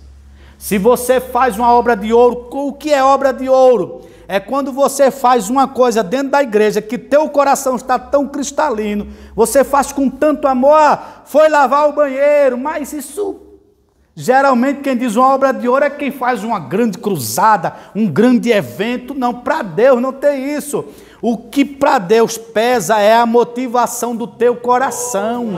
Se você faz uma obra de ouro, o que é obra de ouro? É quando você faz uma coisa dentro da igreja que teu coração está tão cristalino, você faz com tanto amor, foi lavar o banheiro, mas isso, geralmente quem diz uma obra de ouro é quem faz uma grande cruzada, um grande evento. Não, para Deus não tem isso. O que para Deus pesa é a motivação do teu coração.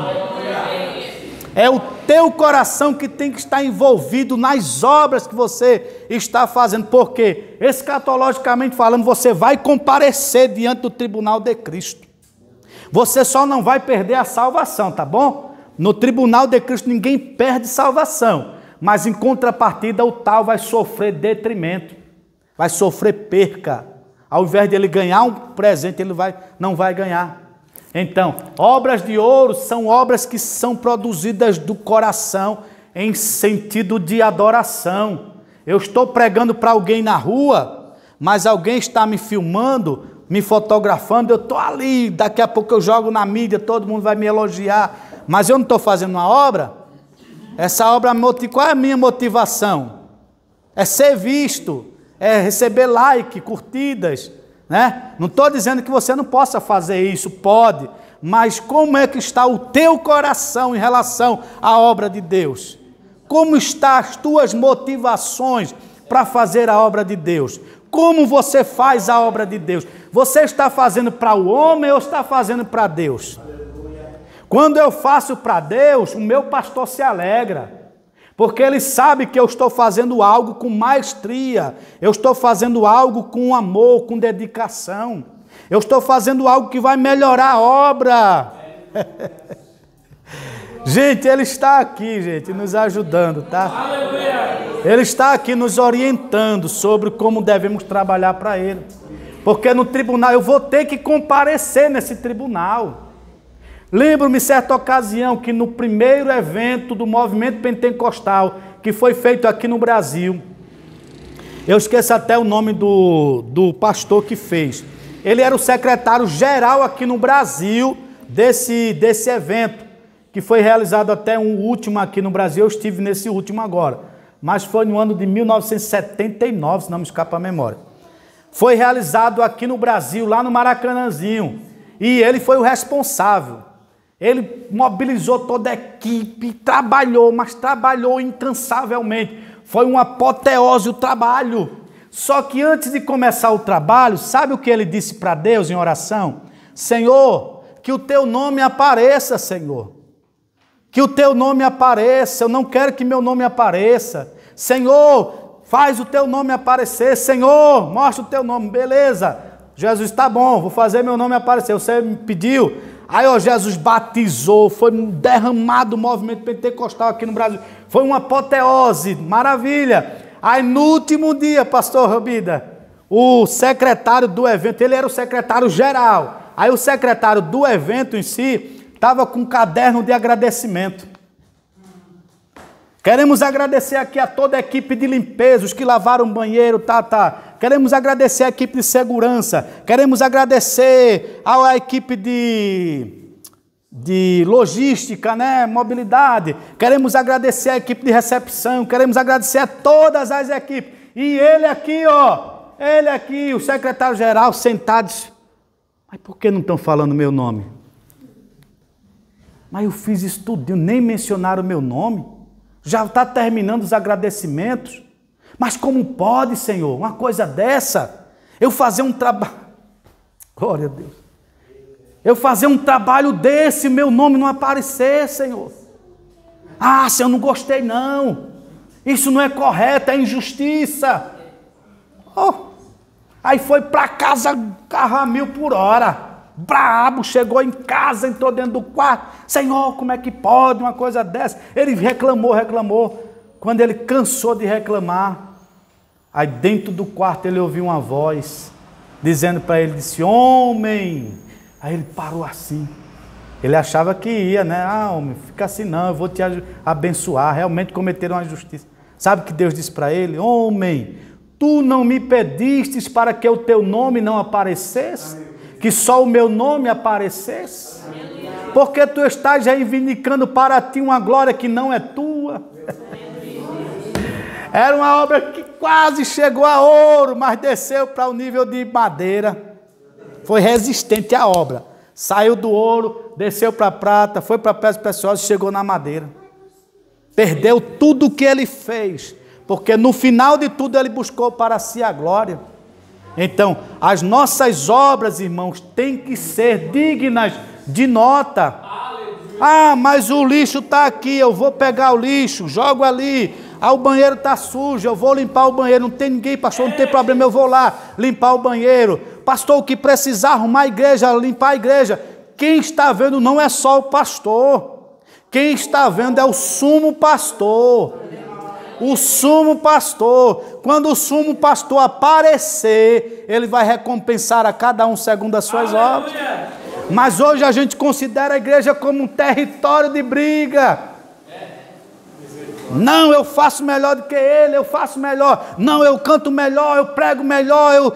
É o teu coração que tem que estar envolvido nas obras que você está fazendo, porque escatologicamente falando, você vai comparecer diante do tribunal de Cristo. Você só não vai perder a salvação, tá bom? No tribunal de Cristo ninguém perde salvação, mas em contrapartida o tal vai sofrer detrimento, vai sofrer perca. Ao invés de ele ganhar um presente, ele não vai ganhar. Então, obras de ouro são obras que são produzidas do coração em sentido de adoração. Eu estou pregando para alguém na rua, mas alguém está me filmando, me fotografando, eu estou ali, daqui a pouco eu jogo na mídia, todo mundo vai me elogiar, mas eu não estou fazendo uma obra. Essa obra, qual é a minha motivação? É ser visto, é receber like, curtidas, né? Não estou dizendo que você não possa fazer isso, pode, mas como é que está o teu coração em relação à obra de Deus? Como estão as tuas motivações para fazer a obra de Deus? Como você faz a obra de Deus? Você está fazendo para o homem ou está fazendo para Deus? Quando eu faço para Deus, o meu pastor se alegra, porque ele sabe que eu estou fazendo algo com maestria, eu estou fazendo algo com amor, com dedicação, eu estou fazendo algo que vai melhorar a obra. Gente, ele está aqui, gente, nos ajudando, tá? Ele está aqui nos orientando sobre como devemos trabalhar para ele, porque no tribunal eu vou ter que comparecer nesse tribunal. Lembro-me certa ocasião que no primeiro evento do movimento pentecostal que foi feito aqui no Brasil, eu esqueço até o nome do pastor que fez. Ele era o secretário geral aqui no Brasil desse evento, que foi realizado até um último aqui no Brasil. Eu estive nesse último agora, mas foi no ano de 1979, se não me escapa a memória. Foi realizado aqui no Brasil, lá no Maracanãzinho, e ele foi o responsável. Ele mobilizou toda a equipe, trabalhou, mas trabalhou incansavelmente. Foi uma apoteose o trabalho. Só que antes de começar o trabalho, sabe o que ele disse para Deus em oração? Senhor, que o teu nome apareça, Senhor. Que o teu nome apareça. Eu não quero que meu nome apareça. Senhor, faz o teu nome aparecer. Senhor, mostra o teu nome. Beleza. Jesus, tá bom, vou fazer meu nome aparecer. Você me pediu. Aí, ó, Jesus batizou, foi derramado o movimento pentecostal aqui no Brasil. Foi uma apoteose, maravilha. Aí, no último dia, pastor Robida, o secretário do evento, ele era o secretário geral. Aí, o secretário do evento em si, estava com um caderno de agradecimento. Queremos agradecer aqui a toda a equipe de limpeza, os que lavaram o banheiro, Queremos agradecer a equipe de segurança. Queremos agradecer à equipe de logística, né? Mobilidade. Queremos agradecer a equipe de recepção. Queremos agradecer a todas as equipes. E ele aqui, ó. Ele aqui, o secretário-geral, sentado. Mas por que não estão falando meu nome? Mas eu fiz isso tudo, nem mencionaram o meu nome. Já está terminando os agradecimentos. Mas como pode, Senhor, uma coisa dessa? Eu fazer um trabalho... Glória a Deus. Eu fazer um trabalho desse, meu nome não aparecer, Senhor. Ah, Senhor, não gostei não. Isso não é correto, é injustiça. Oh. Aí foi para casa, carro a 1000 por hora. Brabo, chegou em casa, entrou dentro do quarto. Senhor, como é que pode uma coisa dessa? Ele reclamou. Quando ele cansou de reclamar, aí dentro do quarto ele ouviu uma voz dizendo para ele, disse, homem. Aí ele parou assim. Ele achava que ia, né? Ah, homem, fica assim não, eu vou te abençoar. Realmente cometeram a injustiça. Sabe o que Deus disse para ele? Homem, tu não me pedistes para que o teu nome não aparecesse? Que só o meu nome aparecesse? Porque tu estás reivindicando para ti uma glória que não é tua. Era uma obra que quase chegou a ouro, mas desceu para o nível de madeira. Foi resistente à obra. Saiu do ouro, desceu para a prata, foi para pedras preciosas e chegou na madeira. Perdeu tudo o que ele fez, porque no final de tudo ele buscou para si a glória. Então, as nossas obras, irmãos, têm que ser dignas de nota. Ah, mas o lixo está aqui, eu vou pegar o lixo, jogo ali. Ah, o banheiro está sujo, eu vou limpar o banheiro. Não tem ninguém, pastor, não tem problema, eu vou lá limpar o banheiro. Pastor, o que precisar, arrumar a igreja, limpar a igreja. Quem está vendo não é só o pastor. Quem está vendo é o sumo pastor. O sumo pastor. Quando o sumo pastor aparecer, ele vai recompensar a cada um segundo as suas obras. Mas hoje a gente considera a igreja como um território de briga. Não, eu faço melhor do que ele, eu faço melhor. Não, eu canto melhor, eu prego melhor,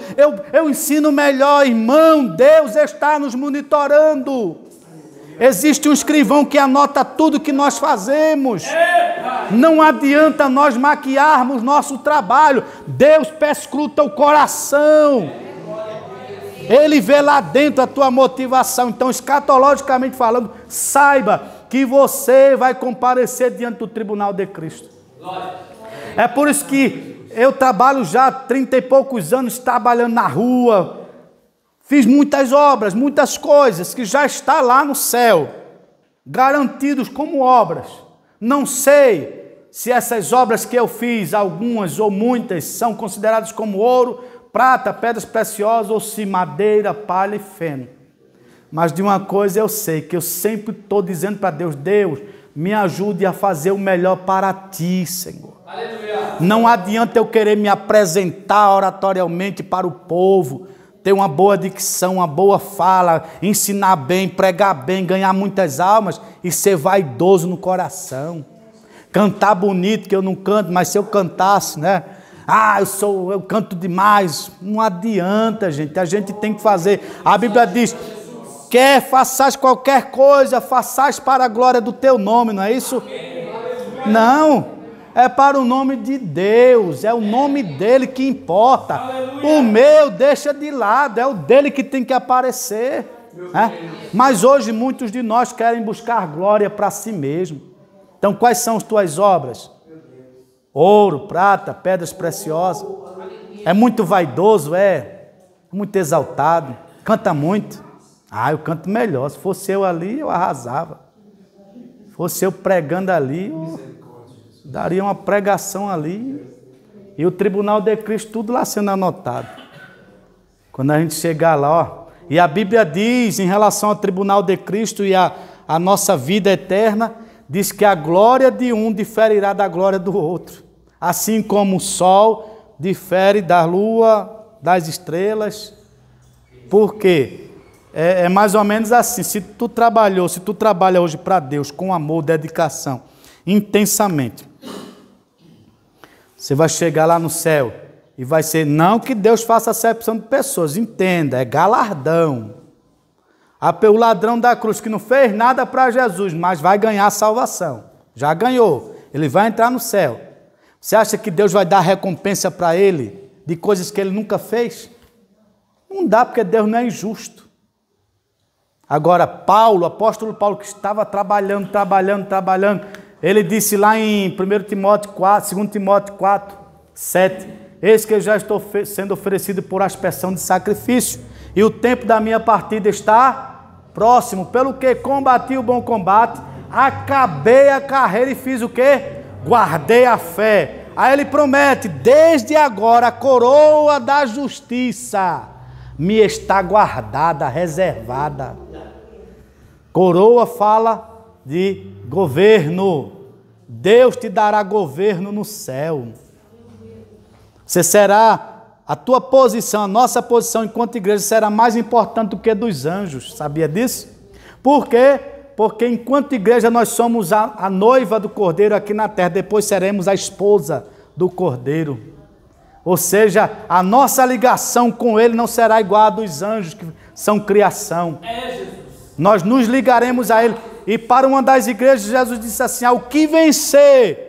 eu ensino melhor. Irmão, Deus está nos monitorando. Existe um escrivão que anota tudo que nós fazemos. Não adianta nós maquiarmos nosso trabalho. Deus perscruta o coração. Ele vê lá dentro a tua motivação. Então, escatologicamente falando, saiba que você vai comparecer diante do tribunal de Cristo. É por isso que eu trabalho já há 30 e poucos anos trabalhando na rua. Fiz muitas obras, muitas coisas que já está lá no céu, garantidos como obras. Não sei se essas obras que eu fiz, algumas ou muitas, são consideradas como ouro, prata, pedras preciosas, ou se madeira, palha e feno. Mas de uma coisa eu sei, que eu sempre estou dizendo para Deus, Deus, me ajude a fazer o melhor para ti, Senhor. Aleluia. Não adianta eu querer me apresentar oratorialmente para o povo, ter uma boa dicção, uma boa fala, ensinar bem, pregar bem, ganhar muitas almas e ser vaidoso no coração. Cantar bonito, que eu não canto, mas se eu cantasse, né? Ah, eu canto demais. Não adianta, gente. A gente tem que fazer. A Bíblia diz, quer façais qualquer coisa, façais para a glória do teu nome, não é isso? Não. É para o nome de Deus, é o nome dele que importa. O meu deixa de lado, é o dele que tem que aparecer. Mas hoje muitos de nós querem buscar glória para si mesmo. Então quais são as tuas obras? Ouro, prata, pedras preciosas. É muito vaidoso, é muito exaltado, canta muito. Ah, eu canto melhor, se fosse eu ali eu arrasava. Se fosse eu pregando ali, eu daria uma pregação ali, e o tribunal de Cristo tudo lá sendo anotado. Quando a gente chegar lá, ó, e a Bíblia diz, em relação ao tribunal de Cristo e a nossa vida eterna, diz que a glória de um diferirá da glória do outro. Assim como o sol difere da lua, das estrelas. Por quê? É mais ou menos assim, se tu trabalha hoje para Deus com amor, dedicação, intensamente, você vai chegar lá no céu e vai ser, não que Deus faça acepção de pessoas, entenda, é galardão. O ladrão da cruz que não fez nada para Jesus, mas vai ganhar a salvação, já ganhou, ele vai entrar no céu. Você acha que Deus vai dar recompensa para ele de coisas que ele nunca fez? Não dá, porque Deus não é injusto. Agora, Paulo, o apóstolo Paulo, que estava trabalhando, ele disse lá em 1 Timóteo 4, 2 Timóteo 4, 7, eis que eu já estou sendo oferecido por aspersão de sacrifício, e o tempo da minha partida está próximo, pelo que combati o bom combate, acabei a carreira e fiz o quê? Guardei a fé. Aí ele promete, desde agora a coroa da justiça me está guardada, reservada. Coroa fala de governo. Deus te dará governo no céu. Você será, a tua posição, a nossa posição enquanto igreja será mais importante do que dos anjos. Sabia disso? Por quê? Porque enquanto igreja nós somos a noiva do Cordeiro aqui na terra, depois seremos a esposa do Cordeiro. Ou seja, a nossa ligação com Ele não será igual a dos anjos, que são criação. Nós nos ligaremos a Ele. E para uma das igrejas, Jesus disse assim, ao que vencer,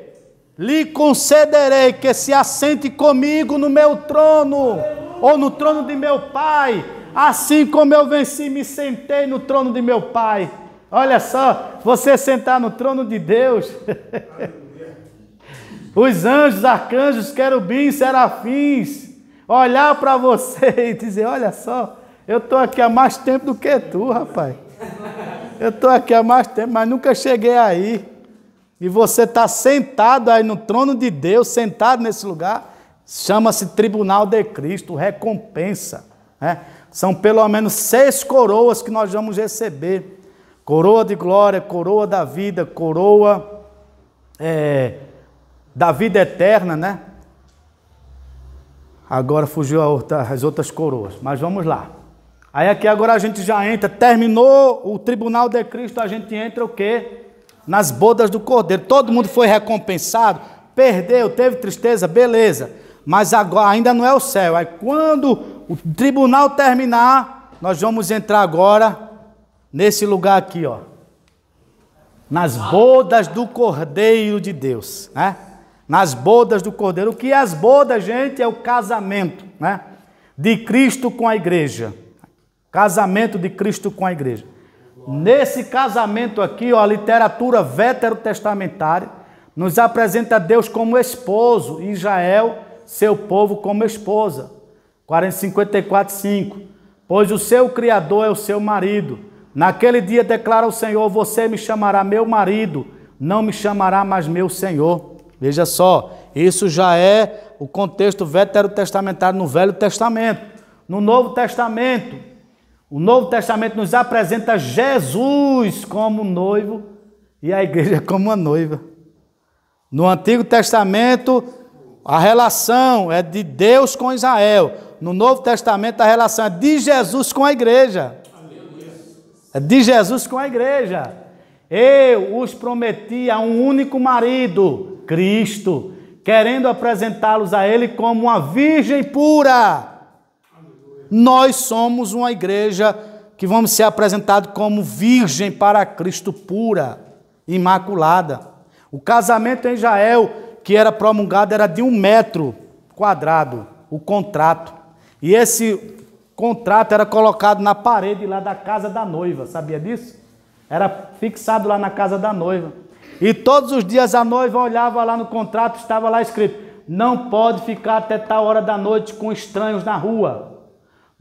lhe concederei que se assente comigo no meu trono, ou no trono de meu Pai, assim como eu venci e me sentei no trono de meu Pai. Olha só, você sentar no trono de Deus. Os anjos, arcanjos, querubins, serafins, olhar para você e dizer, olha só, eu estou aqui há mais tempo do que tu, rapaz. Eu estou aqui há mais tempo, mas nunca cheguei aí. E você está sentado aí no trono de Deus, sentado nesse lugar, chama-se Tribunal de Cristo, recompensa. Né? São pelo menos 6 coroas que nós vamos receber. Coroa de glória, coroa da vida, coroa da vida eterna, né? Agora fugiu as outras coroas, mas vamos lá. Aí aqui agora a gente já entra, terminou o Tribunal de Cristo, a gente entra o quê? Nas bodas do Cordeiro. Todo mundo foi recompensado, perdeu, teve tristeza, beleza. Mas agora ainda não é o céu. Aí quando o tribunal terminar, nós vamos entrar agora nesse lugar aqui, ó. Nas bodas do Cordeiro de Deus, né? Nas bodas do Cordeiro. O que é as bodas, gente? É o casamento, né? De Cristo com a igreja. Casamento de Cristo com a igreja. Nesse casamento aqui, ó, a literatura veterotestamentária nos apresenta Deus como esposo e Israel, seu povo, como esposa. 54:5. Pois o seu Criador é o seu marido. Naquele dia declara o Senhor, você me chamará meu marido, não me chamará mais meu Senhor. Veja só, isso já é o contexto veterotestamentário no Velho Testamento. No Novo Testamento, o Novo Testamento nos apresenta Jesus como noivo e a igreja como a noiva. No Antigo Testamento, a relação é de Deus com Israel. No Novo Testamento, a relação é de Jesus com a igreja. É de Jesus com a igreja. Eu os prometi a um único marido, Cristo, querendo apresentá-los a Ele como uma virgem pura. Nós somos uma igreja que vamos ser apresentados como virgem para Cristo pura, imaculada. O casamento em Israel, que era promulgado, era de 1 metro quadrado, o contrato. E esse contrato era colocado na parede lá da casa da noiva, sabia disso? Era fixado lá na casa da noiva. E todos os dias a noiva olhava lá no contrato, estava lá escrito, não pode ficar até tal hora da noite com estranhos na rua.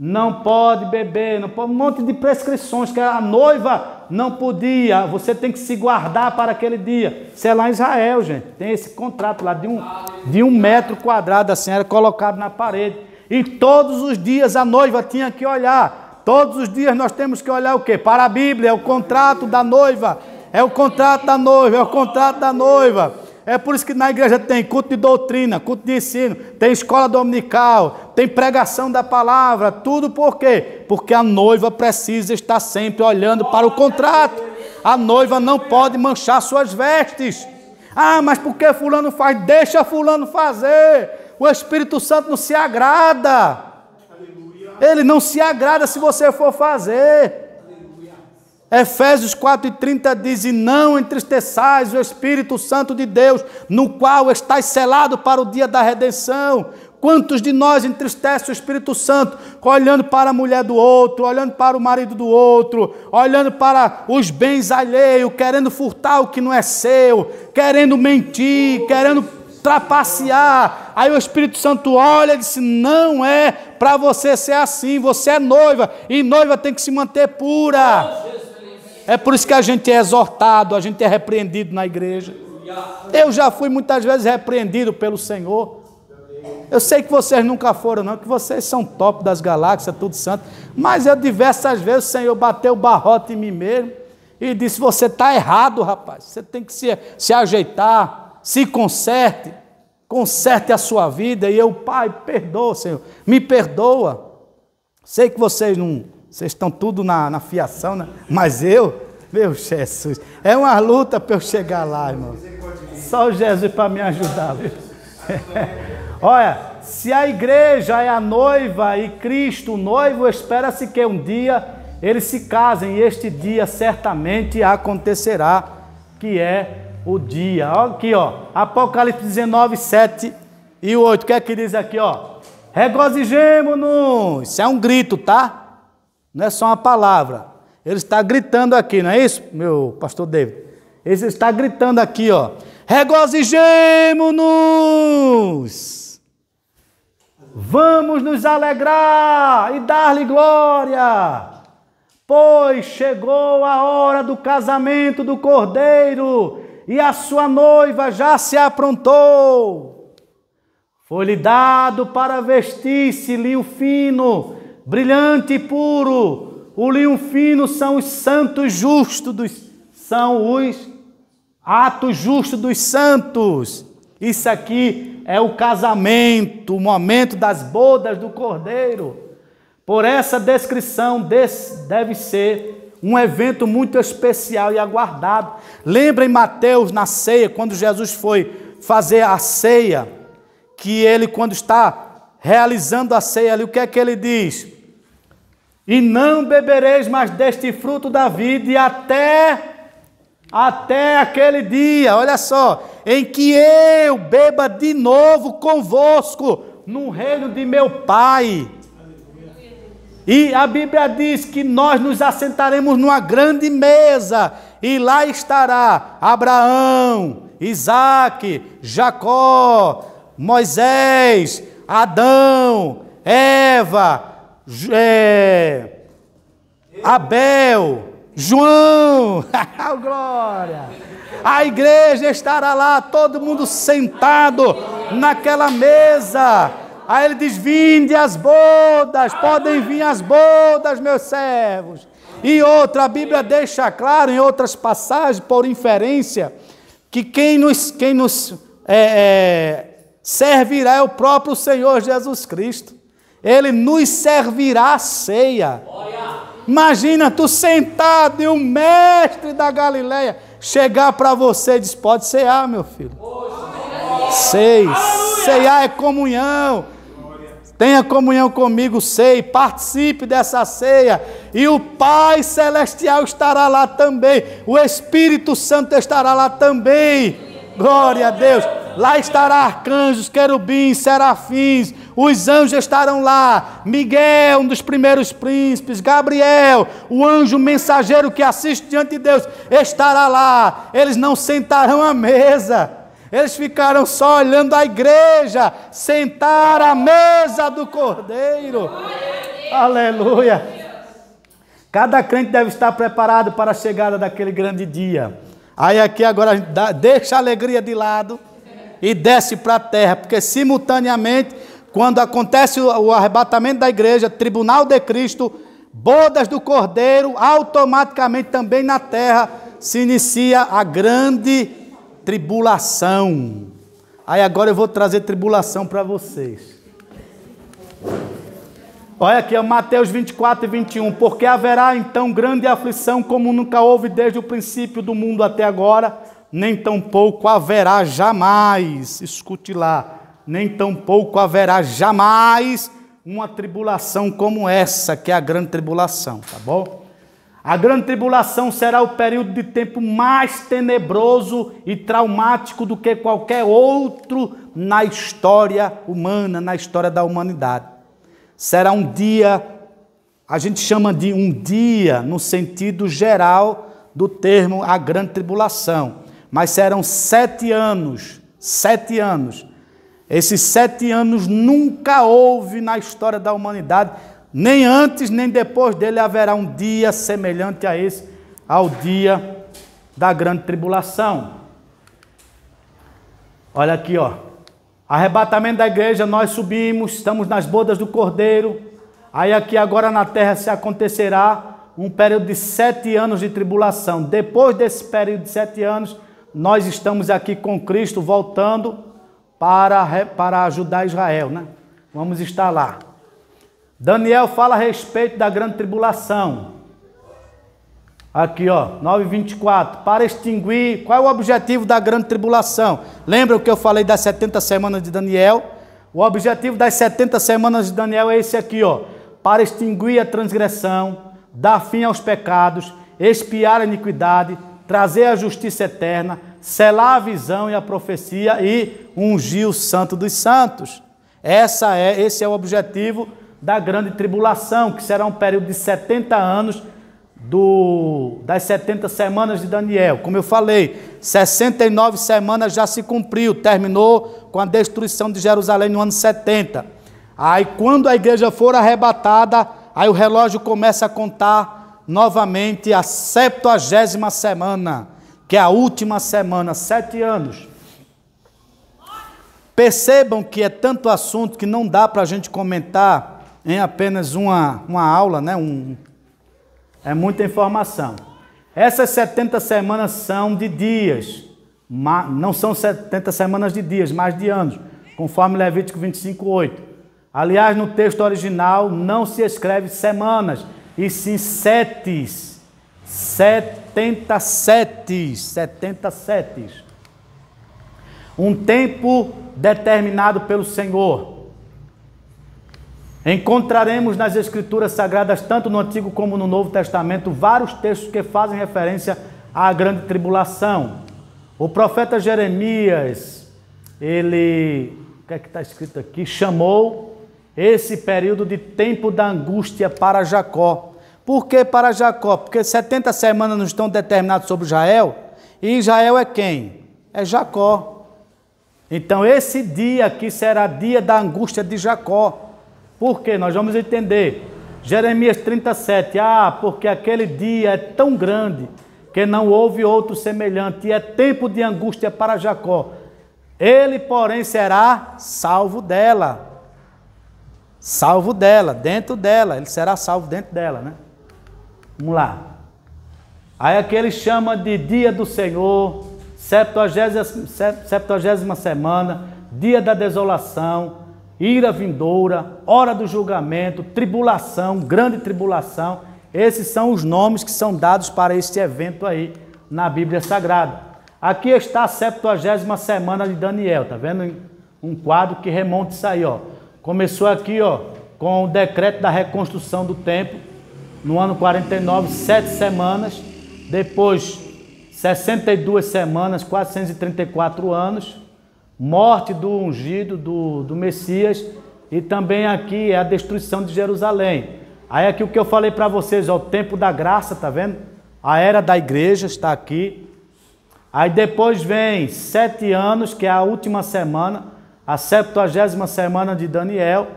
Não pode beber, não pode, um monte de prescrições que a noiva não podia, você tem que se guardar para aquele dia. Isso é lá em Israel, gente, tem esse contrato lá de 1 metro quadrado, assim, era colocado na parede. E todos os dias a noiva tinha que olhar, todos os dias nós temos que olhar o quê? Para a Bíblia, é o contrato da noiva, é o contrato da noiva, é o contrato da noiva. É por isso que na igreja tem culto de doutrina, culto de ensino, tem escola dominical, tem pregação da palavra, tudo por quê? Porque a noiva precisa estar sempre olhando para o contrato. A noiva não pode manchar suas vestes. Ah, mas por que fulano faz? Deixa fulano fazer. O Espírito Santo não se agrada. Ele não se agrada se você for fazer. Efésios 4:30 diz, e não entristeçais o Espírito Santo de Deus, no qual estáis selado para o dia da redenção. Quantos de nós entristece o Espírito Santo, olhando para a mulher do outro, olhando para o marido do outro, olhando para os bens alheios, querendo furtar o que não é seu, querendo mentir, querendo trapacear. Aí o Espírito Santo olha e diz, não é para você ser assim, você é noiva, e noiva tem que se manter pura. É por isso que a gente é exortado, a gente é repreendido na igreja. Eu já fui muitas vezes repreendido pelo Senhor. Eu sei que vocês nunca foram, não, que vocês são top das galáxias, tudo santo. Mas eu diversas vezes o Senhor bateu o barrote em mim mesmo e disse: você está errado, rapaz. Você tem que se ajeitar, se conserte, conserte a sua vida. E eu, Pai, perdoa, Senhor, me perdoa. Sei que vocês estão tudo na fiação, né? Mas meu Jesus, é uma luta para eu chegar lá, irmão. Só o Jesus para me ajudar, viu? Olha, se a igreja é a noiva e Cristo o noivo, espera-se que um dia eles se casem, e este dia certamente acontecerá, que é o dia. Olha aqui, ó, Apocalipse 19, 7 e 8, o que é que diz aqui, ó? Regozijemo-nos, isso é um grito, tá? Não é só uma palavra, ele está gritando aqui, não é isso, meu pastor David? Ele está gritando aqui, ó, regozijemo-nos. Vamos nos alegrar e dar-lhe glória, pois chegou a hora do casamento do Cordeiro e a sua noiva já se aprontou. Foi-lhe dado para vestir-se linho fino, brilhante e puro. O linho fino são os santos justos, são os atos justos dos santos. Isso aqui é o casamento, o momento das bodas do Cordeiro. Por essa descrição, deve ser um evento muito especial e aguardado. Lembra em Mateus, na ceia, quando Jesus foi fazer a ceia, que ele, quando está realizando a ceia ali, o que é que ele diz? E não bebereis mais deste fruto da vida, e até aquele dia, olha só, em que eu beba de novo convosco no reino de meu Pai. E a Bíblia diz que nós nos assentaremos numa grande mesa, e lá estará Abraão, Isaque, Jacó, Moisés, Adão, Eva, Abel, João, glória! A igreja estará lá, todo mundo sentado naquela mesa. Aí ele diz: vinde as bodas, podem vir as bodas, meus servos. E outra, a Bíblia deixa claro em outras passagens, por inferência, que quem nos servirá é o próprio Senhor Jesus Cristo. Ele nos servirá a ceia. Imagina tu sentado e o mestre da Galileia chegar para você e diz: pode cear, meu filho. Ceiar é comunhão. Tenha comunhão comigo, participe dessa ceia. E o Pai Celestial estará lá também. O Espírito Santo estará lá também. Glória a Deus. Lá estará arcanjos, querubins, serafins. Os anjos estarão lá. Miguel, um dos primeiros príncipes. Gabriel, o anjo mensageiro que assiste diante de Deus, estará lá. Eles não sentarão à mesa. Eles ficaram só olhando a igreja sentar à mesa do Cordeiro. Aleluia. Cada crente deve estar preparado para a chegada daquele grande dia. Aí aqui agora a gente deixa a alegria de lado e desce para a terra, porque simultaneamente, quando acontece o arrebatamento da igreja, tribunal de Cristo, bodas do Cordeiro, automaticamente também na terra se inicia a grande tribulação. Aí agora eu vou trazer tribulação para vocês. Olha aqui, Mateus 24 e 21. Porque haverá então grande aflição, como nunca houve desde o princípio do mundo até agora, nem tampouco haverá jamais, escute lá, nem tampouco haverá jamais uma tribulação como essa, que é a grande tribulação, tá bom? A grande tribulação será o período de tempo mais tenebroso e traumático do que qualquer outro na história humana, na história da humanidade. Será um dia, a gente chama de um dia no sentido geral do termo a grande tribulação, mas serão 7 anos, 7 anos. Esses 7 anos nunca houve na história da humanidade, nem antes nem depois dele haverá um dia semelhante a esse, ao dia da grande tribulação. Olha aqui, ó. Arrebatamento da igreja, nós subimos, estamos nas bodas do Cordeiro. Aí aqui agora na terra se acontecerá um período de 7 anos de tribulação. Depois desse período de 7 anos, nós estamos aqui com Cristo voltando para ajudar Israel, né? Vamos estar lá. Daniel fala a respeito da grande tribulação. Aqui, ó, 9:24. Para extinguir, qual é o objetivo da grande tribulação? Lembra o que eu falei das 70 semanas de Daniel? O objetivo das 70 semanas de Daniel é esse aqui, ó. Para extinguir a transgressão, dar fim aos pecados, expiar a iniquidade, trazer a justiça eterna, selar a visão e a profecia e ungir o santo dos santos. Esse é o objetivo da grande tribulação, que será um período de 70 anos das 70 semanas de Daniel. Como eu falei, 69 semanas já se cumpriu, terminou com a destruição de Jerusalém no ano 70. Aí quando a igreja for arrebatada, aí o relógio começa a contar novamente a 70ª semana, que é a última semana, 7 anos. Percebam que é tanto assunto que não dá para a gente comentar em apenas uma aula, né? É muita informação. Essas 70 semanas são de dias, não são 70 semanas de dias, mas de anos, conforme Levítico 25:8. Aliás, no texto original não se escreve semanas, e sim setes. 70 setes. Um tempo determinado pelo Senhor. Encontraremos nas Escrituras Sagradas, tanto no Antigo como no Novo Testamento, vários textos que fazem referência à grande tribulação. O profeta Jeremias, o que é que está escrito aqui? Chamou esse período de tempo da angústia para Jacó. Por que para Jacó? Porque 70 semanas não estão determinadas sobre Israel, e Israel é quem? É Jacó. Então esse dia aqui será dia da angústia de Jacó. Por quê? Nós vamos entender. Jeremias 37, porque aquele dia é tão grande que não houve outro semelhante, e é tempo de angústia para Jacó. Ele, porém, será salvo dela. Salvo dela, dentro dela. Ele será salvo dentro dela, né? Vamos lá. Aí aqui ele chama de dia do Senhor, 70ª semana, dia da desolação, ira vindoura, hora do julgamento, tribulação, grande tribulação. Esses são os nomes que são dados para este evento aí na Bíblia Sagrada. Aqui está a 70ª semana de Daniel, tá vendo? Um quadro que remonta isso aí, ó. Começou aqui, ó, com o decreto da reconstrução do templo, no ano 49, 7 semanas, depois 62 semanas, 434 anos, morte do ungido, do Messias, e também aqui é a destruição de Jerusalém. Aí aqui o que eu falei para vocês, ó, o tempo da graça, tá vendo? A era da igreja está aqui. Aí depois vem 7 anos, que é a última semana, a 70ª semana de Daniel,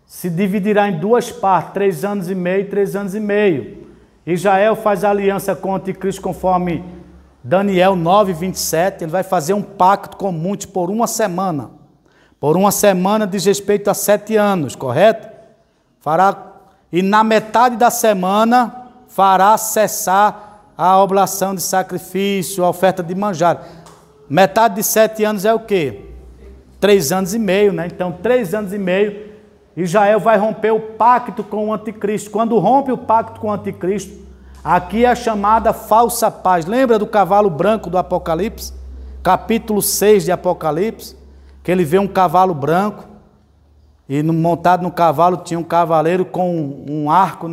se dividirá em 2 partes, 3 anos e meio e 3 anos e meio. Israel faz aliança com o anticristo conforme Daniel 9:27, ele vai fazer um pacto com muitos por 1 semana. Por 1 semana diz respeito a 7 anos, correto? E na metade da semana fará cessar a oblação de sacrifício, a oferta de manjar. Metade de 7 anos é o quê? 3 anos e meio, né? Então 3 anos e meio, Israel vai romper o pacto com o anticristo. Quando rompe o pacto com o anticristo, aqui é a chamada falsa paz. Lembra do cavalo branco do Apocalipse? Capítulo 6 de Apocalipse, que ele vê um cavalo branco, e montado no cavalo tinha um cavaleiro com um arco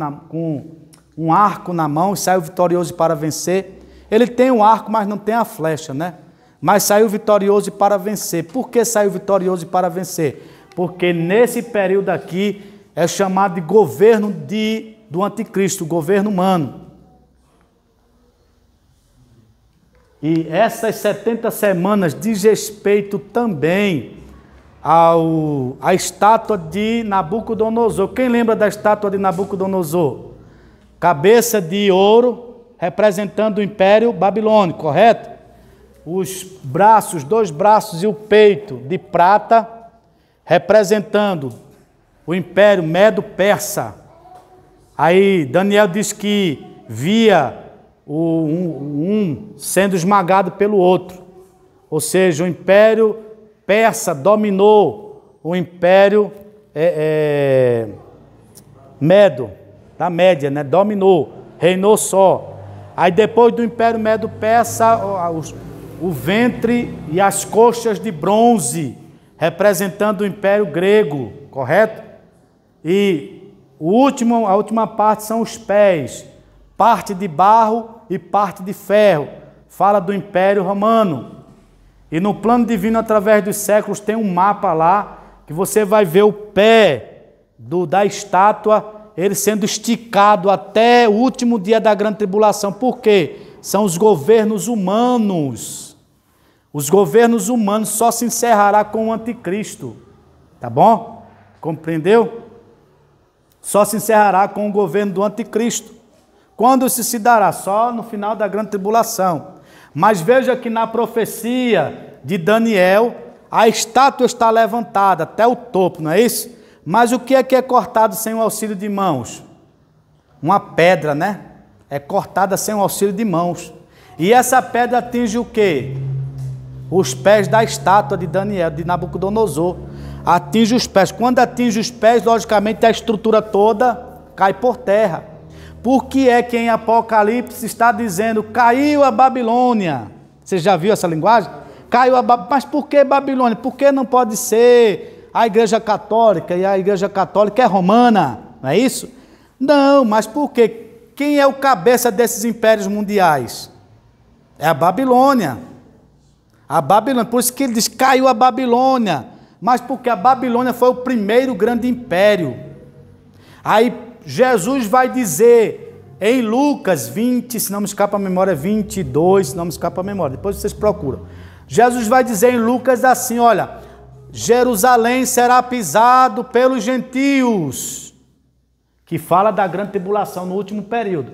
na mão, e saiu vitorioso para vencer. Ele tem um arco, mas não tem a flecha, né? Mas saiu vitorioso para vencer. Por que saiu vitorioso para vencer? Porque nesse período aqui é chamado de governo do anticristo, governo humano. E essas 70 semanas diz respeito também à estátua de Nabucodonosor. Quem lembra da estátua de Nabucodonosor? Cabeça de ouro, representando o Império Babilônico, correto? Os braços, 2 braços e o peito de prata, representando o Império Medo-Persa. Aí Daniel diz que via um sendo esmagado pelo outro. Ou seja, o Império Persa dominou o Império Medo, da Média, né? Dominou, reinou só. Aí depois do Império Medo-Persa, o ventre e as coxas de bronze, representando o Império Grego, correto? E a última parte são os pés, parte de barro e parte de ferro. Fala do Império Romano. E no plano divino, através dos séculos, tem um mapa lá, que você vai ver o pé da estátua, ele sendo esticado até o último dia da grande tribulação. Por quê? São os governos humanos. Os governos humanos só se encerrará com o anticristo. Tá bom? Compreendeu? Só se encerrará com o governo do anticristo. Quando se dará? Só no final da grande tribulação. Mas veja que na profecia de Daniel, a estátua está levantada até o topo, não é isso? Mas o que é cortado sem o auxílio de mãos? Uma pedra, né? É cortada sem o auxílio de mãos. E essa pedra atinge o quê? Os pés da estátua de Daniel, de Nabucodonosor. Atinge os pés. Quando atinge os pés, logicamente a estrutura toda cai por terra. Por que é que em Apocalipse está dizendo, caiu a Babilônia? Você já viu essa linguagem? Caiu a Babilônia. Mas por que Babilônia? Por que não pode ser a Igreja Católica? E a Igreja Católica é romana, não é isso? Não, mas por quê? Quem é o cabeça desses impérios mundiais? É a Babilônia. A Babilônia, por isso que ele diz, caiu a Babilônia. Mas porque a Babilônia foi o primeiro grande império. Aí Jesus vai dizer em Lucas 20, se não me escapa a memória, 22, se não me escapa a memória, depois vocês procuram. Jesus vai dizer em Lucas assim, olha, Jerusalém será pisado pelos gentios, que fala da grande tribulação no último período.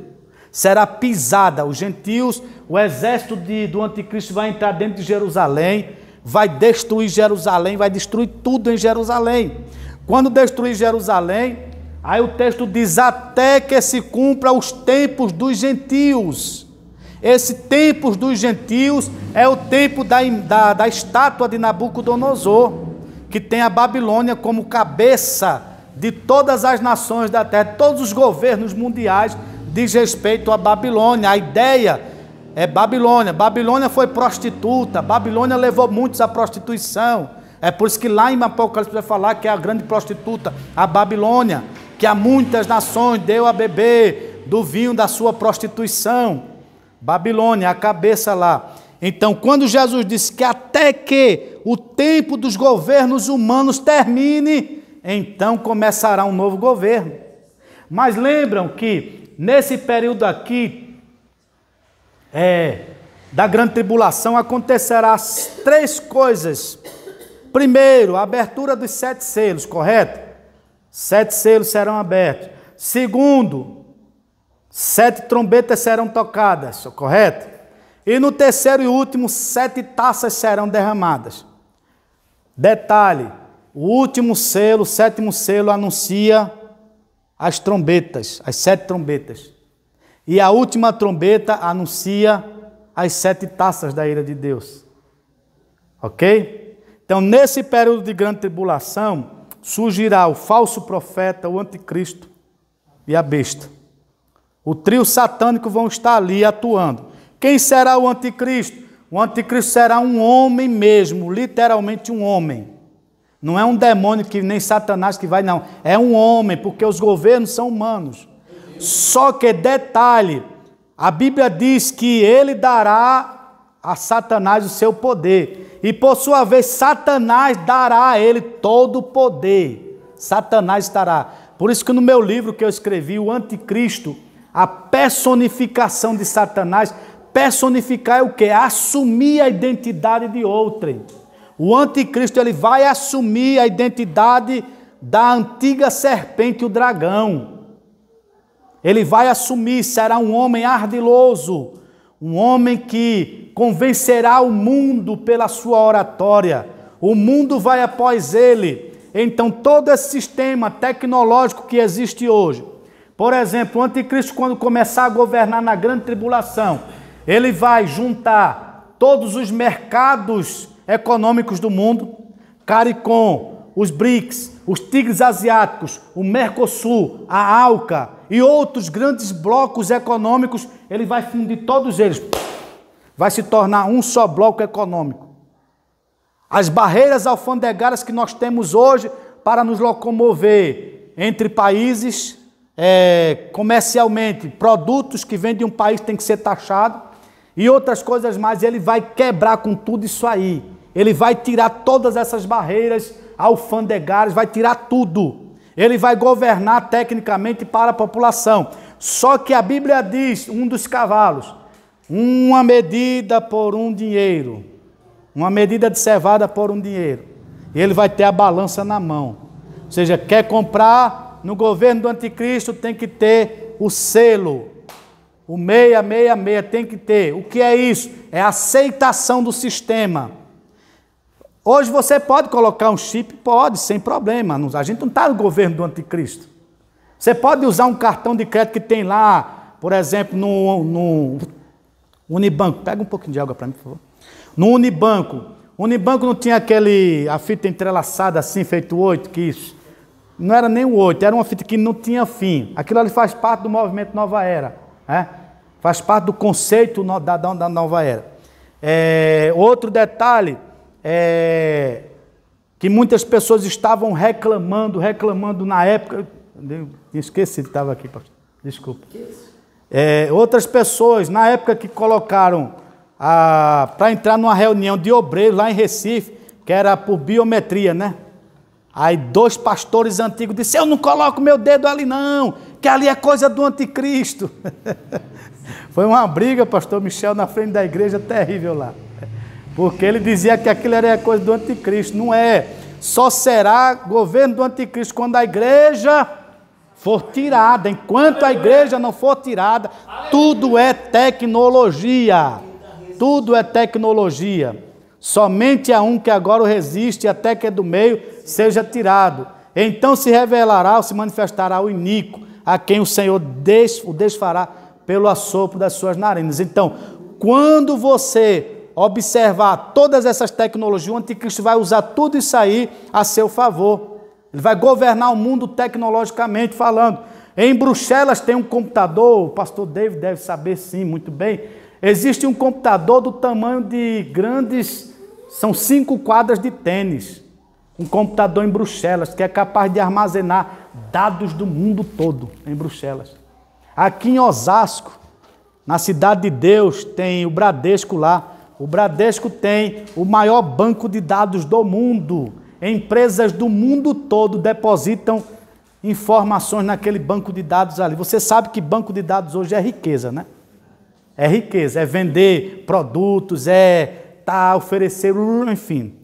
Será pisada, os gentios, o exército do anticristo vai entrar dentro de Jerusalém, vai destruir Jerusalém, vai destruir tudo em Jerusalém. Quando destruir Jerusalém, aí o texto diz, até que se cumpra os tempos dos gentios. Esse tempo dos gentios é o tempo da estátua de Nabucodonosor, que tem a Babilônia como cabeça de todas as nações da terra, todos os governos mundiais diz respeito à Babilônia. A ideia é Babilônia. Babilônia foi prostituta, Babilônia levou muitos à prostituição. É por isso que lá em Apocalipse vai falar que é a grande prostituta, a Babilônia, que a muitas nações deu a beber do vinho da sua prostituição. Babilônia, a cabeça lá. Então, quando Jesus disse que até que o tempo dos governos humanos termine, então começará um novo governo. Mas lembram que nesse período aqui, da grande tribulação, acontecerá 3 coisas. Primeiro, a abertura dos 7 selos, correto? 7 selos serão abertos. Segundo, 7 trombetas serão tocadas, correto? E no terceiro e último, 7 taças serão derramadas. Detalhe, o último selo, o 7º selo, anuncia as trombetas, as 7 trombetas. E a última trombeta anuncia as 7 taças da ira de Deus. Ok? Então, nesse período de grande tribulação, surgirá o falso profeta, o anticristo e a besta. O trio satânico vão estar ali atuando. Quem será o anticristo? O anticristo será um homem mesmo, literalmente um homem. Não é um demônio que nem Satanás que vai, não. É um homem, porque os governos são humanos. Só que, detalhe, a Bíblia diz que ele dará a Satanás o seu poder. E, por sua vez, Satanás dará a ele todo o poder. Satanás estará. Por isso que no meu livro que eu escrevi, o Anticristo, a personificação de Satanás, personificar é o quê? Assumir a identidade de outrem. O anticristo ele vai assumir a identidade da antiga serpente, o dragão. Ele vai assumir, será um homem ardiloso, um homem que convencerá o mundo pela sua oratória. O mundo vai após ele. Então, todo esse sistema tecnológico que existe hoje, por exemplo, o anticristo, quando começar a governar na grande tribulação, ele vai juntar todos os mercados econômicos do mundo, CARICOM, os BRICS, os tigres asiáticos, o Mercosul, a ALCA e outros grandes blocos econômicos, ele vai fundir todos eles. Vai se tornar um só bloco econômico. As barreiras alfandegárias que nós temos hoje para nos locomover entre países, comercialmente, produtos que vêm de um país têm que ser taxados e outras coisas mais, ele vai quebrar com tudo isso aí. Ele vai tirar todas essas barreiras alfandegárias, vai tirar tudo. Ele vai governar tecnicamente para a população. Só que a Bíblia diz, um dos cavalos, uma medida por um dinheiro, uma medida de cevada por um dinheiro. E ele vai ter a balança na mão. Ou seja, quer comprar no governo do anticristo, tem que ter o selo, o 666 tem que ter. O que é isso? É a aceitação do sistema. Hoje você pode colocar um chip? Pode, sem problema. A gente não está no governo do anticristo. Você pode usar um cartão de crédito que tem lá, por exemplo, no Unibanco. Pega um pouquinho de água para mim, por favor. No Unibanco. O Unibanco não tinha a fita entrelaçada assim, feito 8, que isso. Não era nem o 8, era uma fita que não tinha fim. Aquilo ali faz parte do movimento Nova Era. Faz parte do conceito da Nova Era. Outro detalhe, que muitas pessoas estavam reclamando na época. Eu esqueci que estava aqui, pastor. Desculpa. Outras pessoas, na época que colocaram para entrar numa reunião de obreiros lá em Recife, que era por biometria, né? Aí 2 pastores antigos disseram: eu não coloco meu dedo ali não, que ali é coisa do anticristo. Foi uma briga, pastor Michel, na frente da igreja, terrível lá. Porque ele dizia que aquilo era coisa do anticristo. Não é. Só será governo do anticristo quando a igreja for tirada. Enquanto a igreja não for tirada, tudo é tecnologia. Tudo é tecnologia. Somente a um que agora o resiste, até que é do meio, seja tirado. Então se revelará ou se manifestará o iníquo, a quem o Senhor o desfará pelo assopro das suas narinas. Então, quando você observar todas essas tecnologias, o anticristo vai usar tudo isso aí a seu favor. Ele vai governar o mundo tecnologicamente falando. Em Bruxelas tem um computador, o pastor David deve saber sim, muito bem. Existe um computador do tamanho de são 5 quadras de tênis. Um computador em Bruxelas, que é capaz de armazenar dados do mundo todo em Bruxelas. Aqui em Osasco, na Cidade de Deus, tem o Bradesco lá. O Bradesco tem o maior banco de dados do mundo. Empresas do mundo todo depositam informações naquele banco de dados ali. Você sabe que banco de dados hoje é riqueza, né? É riqueza, é vender produtos, oferecer, enfim.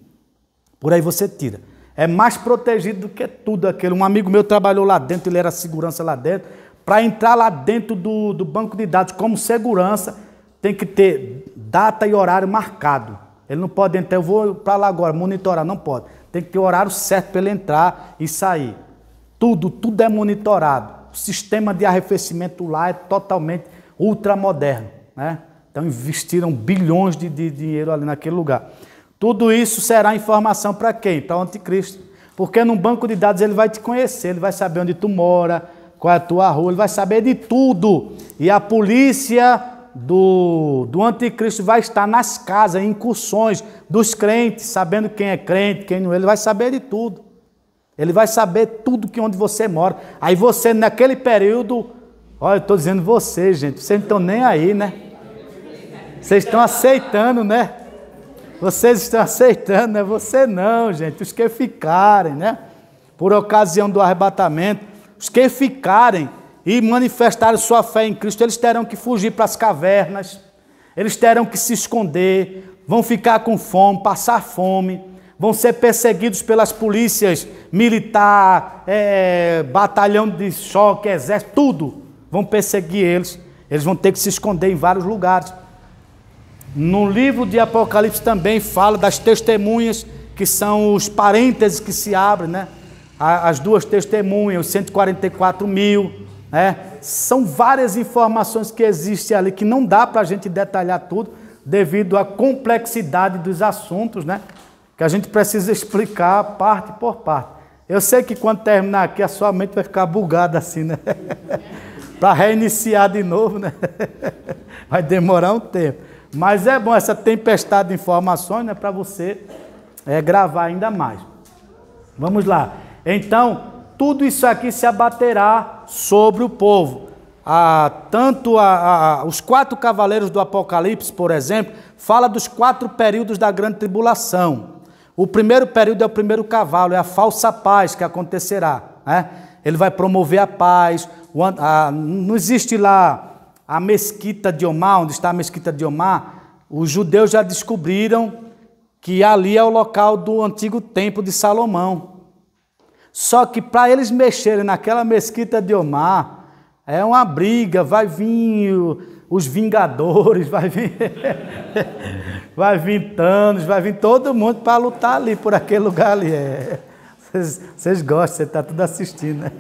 Por aí você tira. É mais protegido do que tudo aquilo. Um amigo meu trabalhou lá dentro, ele era segurança lá dentro. Para entrar lá dentro do banco de dados como segurança, tem que ter data e horário marcado. Ele não pode entrar, eu vou para lá agora, monitorar, não pode. Tem que ter o horário certo para ele entrar e sair. Tudo é monitorado. O sistema de arrefecimento lá é totalmente ultramoderno, né? Então investiram bilhões de dinheiro ali naquele lugar. Tudo isso será informação para quem? Para o anticristo. Porque num banco de dados ele vai te conhecer, ele vai saber onde tu mora, qual é a tua rua, ele vai saber de tudo. E a polícia do anticristo vai estar nas casas, em incursões dos crentes, sabendo quem é crente, quem não é, ele vai saber de tudo. Ele vai saber tudo onde você mora. Aí você, naquele período, olha, eu estou dizendo você, gente, vocês não estão nem aí, né? Vocês estão aceitando, né? Vocês estão aceitando, né? Você não, gente. Os que ficarem, né? Por ocasião do arrebatamento, os que ficarem e manifestarem sua fé em Cristo, eles terão que fugir para as cavernas, eles terão que se esconder, vão ficar com fome, passar fome, vão ser perseguidos pelas polícias militar, batalhão de choque, exército, tudo. vão perseguir eles. Eles vão ter que se esconder em vários lugares. No livro de Apocalipse também fala das testemunhas, que são os parênteses que se abrem, né? As duas testemunhas, os 144 mil, né? São várias informações que existem ali, que não dá para a gente detalhar tudo, devido à complexidade dos assuntos, né? Que a gente precisa explicar parte por parte. Eu sei que quando terminar aqui, a sua mente vai ficar bugada assim, né? Para reiniciar de novo, né? Vai demorar um tempo. Mas é bom essa tempestade de informações, né? Para você gravar ainda mais. Vamos lá. Então, tudo isso aqui se abaterá sobre o povo. Os 4 cavaleiros do Apocalipse, por exemplo, fala dos 4 períodos da grande tribulação. O primeiro período é o primeiro cavalo, é a falsa paz que acontecerá, né? Ele vai promover a paz. Não existe lá a mesquita de Omar, onde está a mesquita de Omar. Os judeus já descobriram que ali é o local do antigo templo de Salomão. Só que para eles mexerem naquela mesquita de Omar, é uma briga, vai vir os Vingadores, vai vir Thanos, vai vir todo mundo para lutar ali, por aquele lugar ali. Vocês gostam, você está tudo assistindo, né?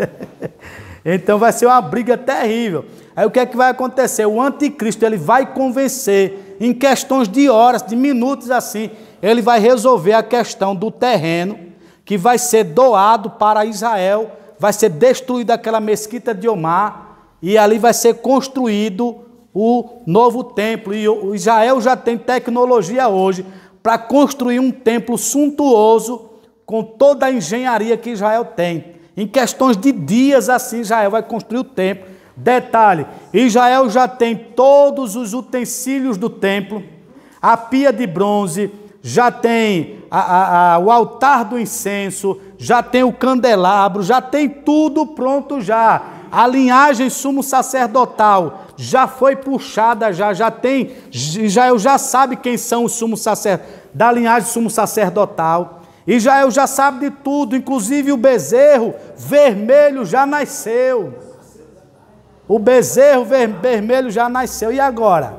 Então vai ser uma briga terrível. Aí o que é que vai acontecer? O anticristo, ele vai convencer, em questões de horas, de minutos assim, ele vai resolver a questão do terreno, que vai ser doado para Israel, vai ser destruída aquela mesquita de Omar, e ali vai ser construído o novo templo. E o Israel já tem tecnologia hoje para construir um templo suntuoso, com toda a engenharia que Israel tem. Em questões de dias assim, Israel vai construir o templo. Detalhe, Israel já tem todos os utensílios do templo, a pia de bronze, já tem o altar do incenso, já tem o candelabro, já tem tudo pronto já. A linhagem sumo sacerdotal já foi puxada, já tem, Israel já sabe quem são os sumos sacerdotes, da linhagem sumo sacerdotal. Israel já sabe de tudo, inclusive o bezerro vermelho já nasceu. O bezerro vermelho já nasceu. E agora?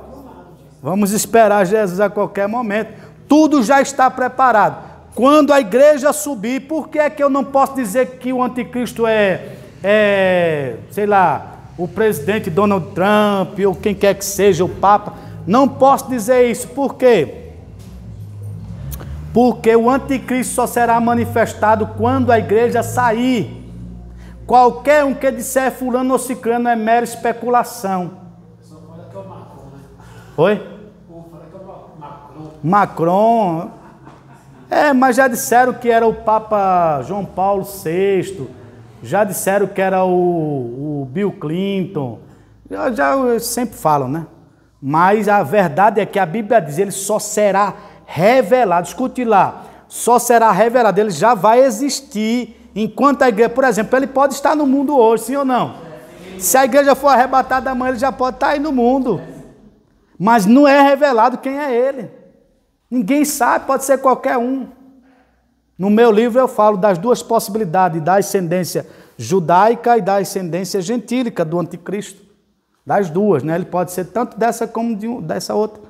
Vamos esperar Jesus a qualquer momento. Tudo já está preparado. Quando a igreja subir, por que é que eu não posso dizer que o anticristo sei lá, o presidente Donald Trump, ou quem quer que seja, o Papa? Não posso dizer isso. Por quê? Porque o anticristo só será manifestado quando a igreja sair. Qualquer um que disser fulano ou ciclano é mera especulação. Só fala que é o Macron, né? Oi? Fala que é o Macron. Mas já disseram que era o Papa João Paulo VI. Já disseram que era o Bill Clinton. Já sempre falam, né? Mas a verdade é que a Bíblia diz, ele só será revelado. Escute lá, só será revelado, ele já vai existir enquanto a igreja, por exemplo, ele pode estar no mundo hoje, sim ou não? Se a igreja for arrebatada amanhã, ele já pode estar aí no mundo, mas não é revelado quem é ele. Ninguém sabe, pode ser qualquer um. No meu livro eu falo das duas possibilidades, da ascendência judaica e da ascendência gentílica do anticristo. Das duas, né? Ele pode ser tanto dessa como dessa outra.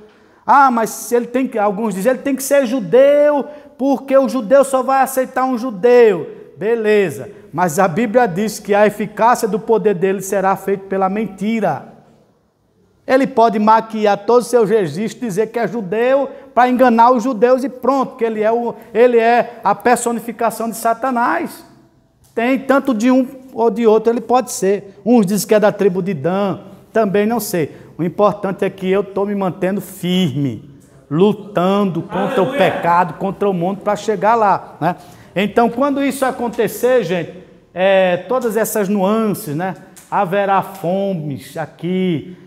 Mas se ele tem que, alguns dizem, ele tem que ser judeu, porque o judeu só vai aceitar um judeu. Beleza, mas a Bíblia diz que a eficácia do poder dele será feita pela mentira. Ele pode maquiar todos os seus registros, dizer que é judeu, para enganar os judeus e pronto, que ele é a personificação de Satanás. Tem tanto de um ou de outro, ele pode ser. Uns dizem que é da tribo de Dan, também não sei. O importante é que eu estou me mantendo firme, lutando contra o pecado, contra o mundo, para chegar lá, né? Então, quando isso acontecer, gente, todas essas nuances, né? Haverá fomes aqui,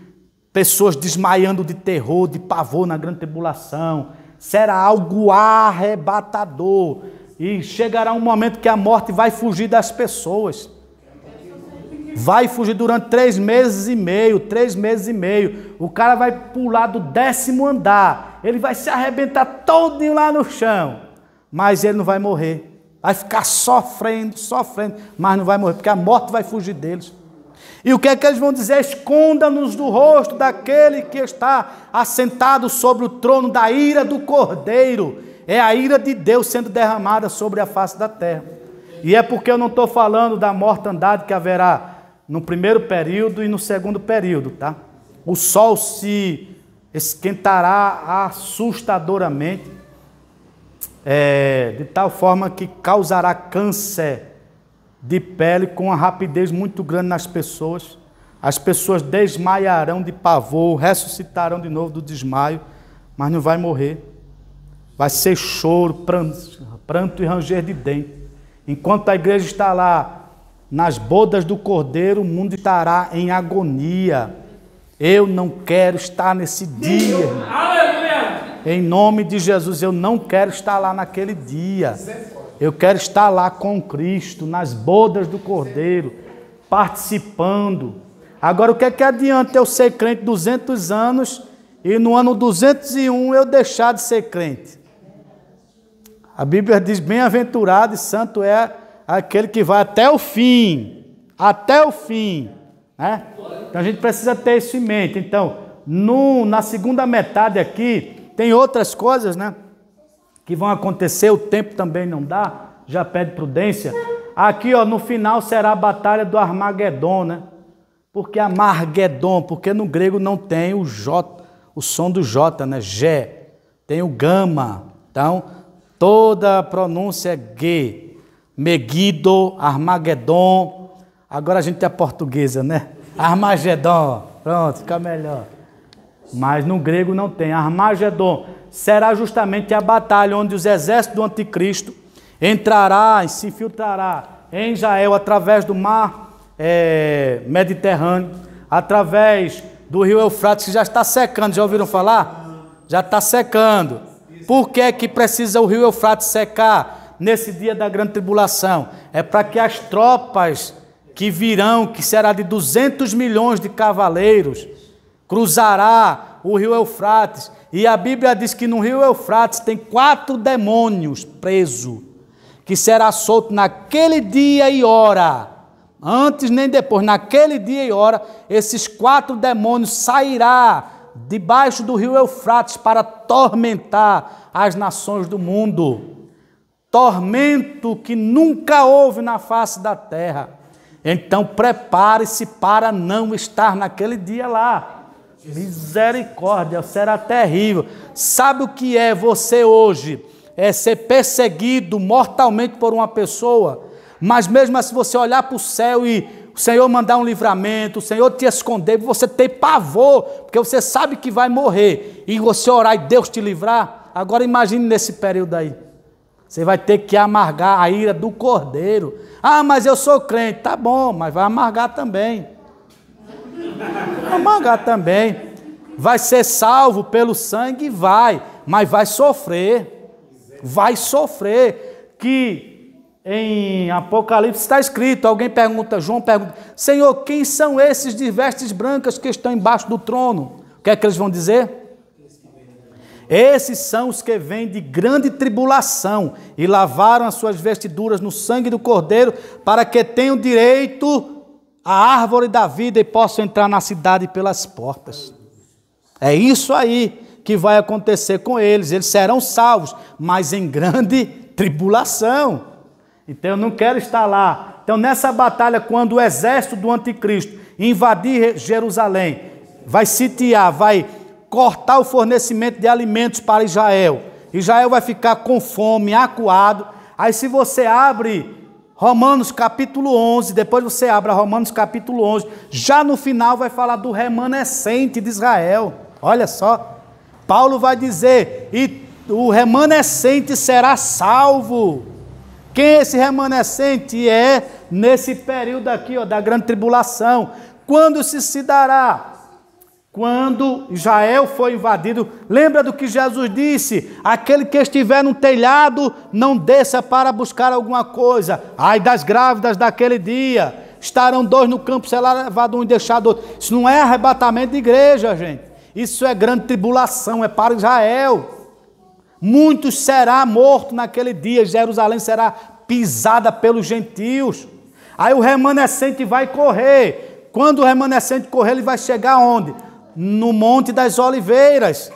pessoas desmaiando de terror, de pavor na grande tribulação. Será algo arrebatador. E chegará um momento que a morte vai fugir das pessoas. Vai fugir durante 3 meses e meio, 3 meses e meio. O cara vai pular do 10º andar. Ele vai se arrebentar todinho lá no chão. Mas ele não vai morrer. Vai ficar sofrendo, mas não vai morrer, porque a morte vai fugir deles. E o que é que eles vão dizer? Esconda-nos do rosto daquele que está assentado sobre o trono da ira do Cordeiro. É a ira de Deus sendo derramada sobre a face da terra. E é porque eu não estou falando da mortandade que haverá no primeiro período e no segundo período, tá? O sol se esquentará assustadoramente, de tal forma que causará câncer de pele com uma rapidez muito grande nas pessoas. As pessoas desmaiarão de pavor, ressuscitarão de novo do desmaio, mas não vai morrer. Vai ser choro, pranto e ranger de dente. Enquanto a igreja está lá nas bodas do Cordeiro, o mundo estará em agonia. Eu não quero estar nesse dia, irmão. Em nome de Jesus, eu não quero estar lá naquele dia. Eu quero estar lá com Cristo, nas bodas do Cordeiro, participando. Agora, o que é que adianta eu ser crente 200 anos e no ano 201 eu deixar de ser crente? A Bíblia diz, bem-aventurado e santo é aquele que vai até o fim, né? Então a gente precisa ter isso em mente. Então, na segunda metade aqui, tem outras coisas, né, que vão acontecer, o tempo também não dá, já pede prudência. Aqui, ó, no final será a batalha do Armagedon, né? Porque Armagedon, porque no grego não tem o J, o som do J, né? Gé, tem o gama. Então, toda a pronúncia é G. Megiddo, Armagedon. Agora a gente é portuguesa, né? Armagedon. Pronto, fica melhor. Mas no grego não tem. Armagedon será justamente a batalha onde os exércitos do anticristo entrará e se infiltrará em Israel através do mar Mediterrâneo, através do rio Eufrates, que já está secando. Já ouviram falar? Já está secando. Por que é que precisa o rio Eufrates secar nesse dia da grande tribulação? É para que as tropas que virão, que será de 200 milhões de cavaleiros, cruzará o rio Eufrates. E a Bíblia diz que no rio Eufrates tem 4 demônios presos, que será solto naquele dia e hora. Antes nem depois, naquele dia e hora, esses 4 demônios sairá debaixo do rio Eufrates para tormentar as nações do mundo. Tormento que nunca houve na face da terra. Então prepare-se para não estar naquele dia lá. Misericórdia, será terrível. Sabe o que é você hoje? É ser perseguido mortalmente por uma pessoa, mas mesmo assim você olhar para o céu e o Senhor mandar um livramento, o Senhor te esconder, você ter pavor, porque você sabe que vai morrer, e você orar e Deus te livrar. Agora imagine nesse período aí, você vai ter que amargar a ira do Cordeiro. Ah, mas eu sou crente. Tá bom, mas vai amargar também. Amargar também. Vai ser salvo pelo sangue? Vai, mas vai sofrer. Vai sofrer. Que em Apocalipse está escrito, alguém pergunta, João pergunta, Senhor, quem são esses de vestes brancas que estão embaixo do trono? O que é que eles vão dizer? Esses são os que vêm de grande tribulação e lavaram as suas vestiduras no sangue do Cordeiro, para que tenham direito à árvore da vida e possam entrar na cidade pelas portas. É isso aí que vai acontecer com eles. Eles serão salvos, mas em grande tribulação. Então eu não quero estar lá. Então nessa batalha, quando o exército do anticristo invadir Jerusalém, vai sitiar, vai cortar o fornecimento de alimentos para Israel. Israel vai ficar com fome, acuado. Aí se você abre Romanos capítulo 11, depois você abre Romanos capítulo 11, já no final vai falar do remanescente de Israel. Olha só, Paulo vai dizer, e o remanescente será salvo. Quem é esse remanescente? É nesse período aqui, ó, da grande tribulação. Quando se dará? Quando Israel foi invadido. Lembra do que Jesus disse? Aquele que estiver no telhado, não desça para buscar alguma coisa. Ai das grávidas daquele dia. Estarão 2 no campo, será levado um e deixado outro. Isso não é arrebatamento de igreja, gente. Isso é grande tribulação, é para Israel. Muitos será morto naquele dia. Jerusalém será pisada pelos gentios. Aí o remanescente vai correr. Quando o remanescente correr, ele vai chegar onde? No Monte das Oliveiras.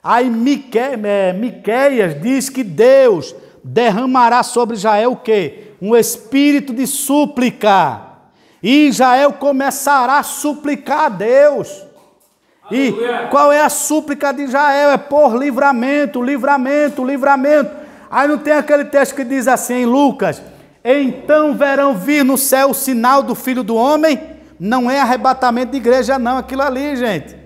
Aí Miqueias diz que Deus derramará sobre Israel o quê? Um espírito de súplica. E Israel começará a suplicar a Deus. E qual é a súplica de Israel? É por livramento, livramento, livramento. Aí não tem aquele texto que diz assim em Lucas: então verão vir no céu o sinal do Filho do Homem? Não é arrebatamento de igreja não, aquilo ali, gente.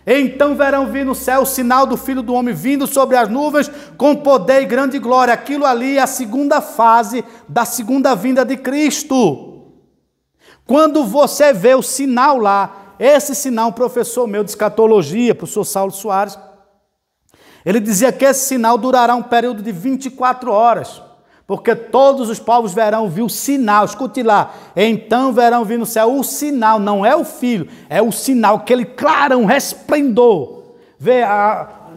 Então verão vir no céu o sinal do Filho do Homem vindo sobre as nuvens com poder e grande glória. Aquilo ali é a segunda fase da segunda vinda de Cristo. Quando você vê o sinal lá, esse sinal, um professor meu de escatologia, professor Saulo Soares, ele dizia que esse sinal durará um período de 24 horas, porque todos os povos verão vir o sinal. Escute lá, então verão vir no céu o sinal, não é o Filho, é o sinal, aquele clarão, resplendor. Vê,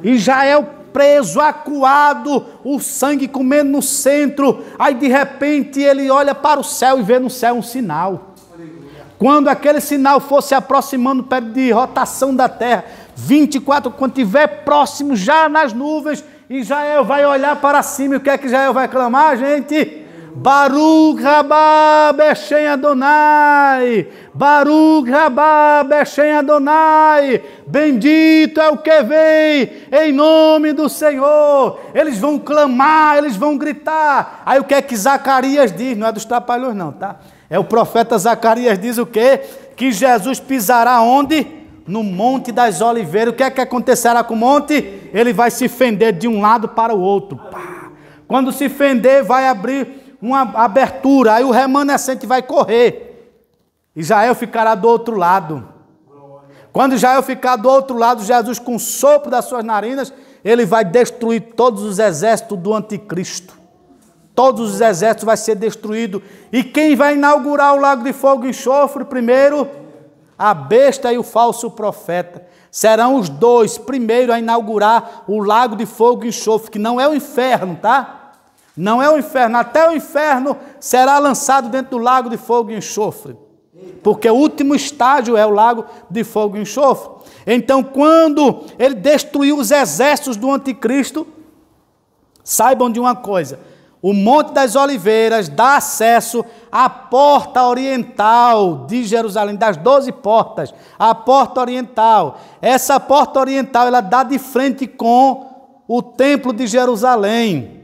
Israel preso, acuado, o sangue comendo no centro, aí de repente ele olha para o céu e vê no céu um sinal. Quando aquele sinal for se aproximando perto de rotação da terra, 24, quando estiver próximo já nas nuvens, Israel vai olhar para cima. E o que é que Israel vai clamar, gente? Baruch rabá Beshem Adonai, Baruch rabá Beshem Adonai, bendito é o que vem em nome do Senhor. Eles vão clamar, eles vão gritar. Aí o que é que Zacarias diz? Não é dos trapalhões não, tá? É o profeta Zacarias diz o quê? Que Jesus pisará onde? No Monte das Oliveiras. O que é que acontecerá com o monte? Ele vai se fender de um lado para o outro. Pá. Quando se fender, vai abrir uma abertura. Aí o remanescente vai correr. Israel ficará do outro lado. Quando Israel ficar do outro lado, Jesus, com o sopro das suas narinas, ele vai destruir todos os exércitos do anticristo. Todos os exércitos vão ser destruídos. E quem vai inaugurar o lago de fogo e enxofre primeiro? A besta e o falso profeta. Serão os dois primeiro a inaugurar o lago de fogo e enxofre, que não é o inferno, tá? Não é o inferno. Até o inferno será lançado dentro do lago de fogo e enxofre. Porque o último estágio é o lago de fogo e enxofre. Então, quando ele destruiu os exércitos do anticristo, saibam de uma coisa: o Monte das Oliveiras dá acesso à porta oriental de Jerusalém, das 12 portas, a porta oriental. Essa porta oriental, ela dá de frente com o templo de Jerusalém.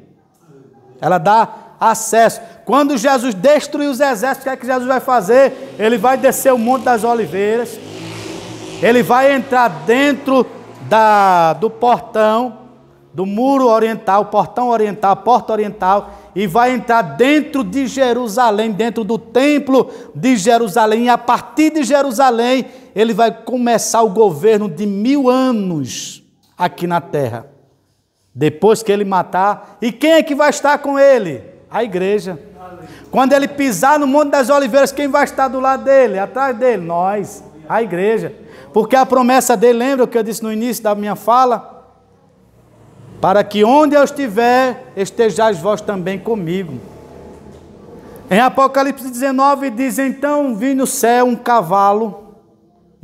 Ela dá acesso. Quando Jesus destruir os exércitos, o que é que Jesus vai fazer? Ele vai descer o Monte das Oliveiras, ele vai entrar dentro do portão, do muro oriental, portão oriental, porta oriental, e vai entrar dentro de Jerusalém, dentro do templo de Jerusalém, e a partir de Jerusalém, ele vai começar o governo de 1000 anos aqui na terra. Depois que ele matar, e quem é que vai estar com ele? A igreja. Quando ele pisar no Monte das Oliveiras, quem vai estar do lado dele, atrás dele? Nós, a igreja. Porque a promessa dele, lembra o que eu disse no início da minha fala? Para que onde eu estiver, estejais vós também comigo. Em Apocalipse 19 diz: então vi no céu um cavalo,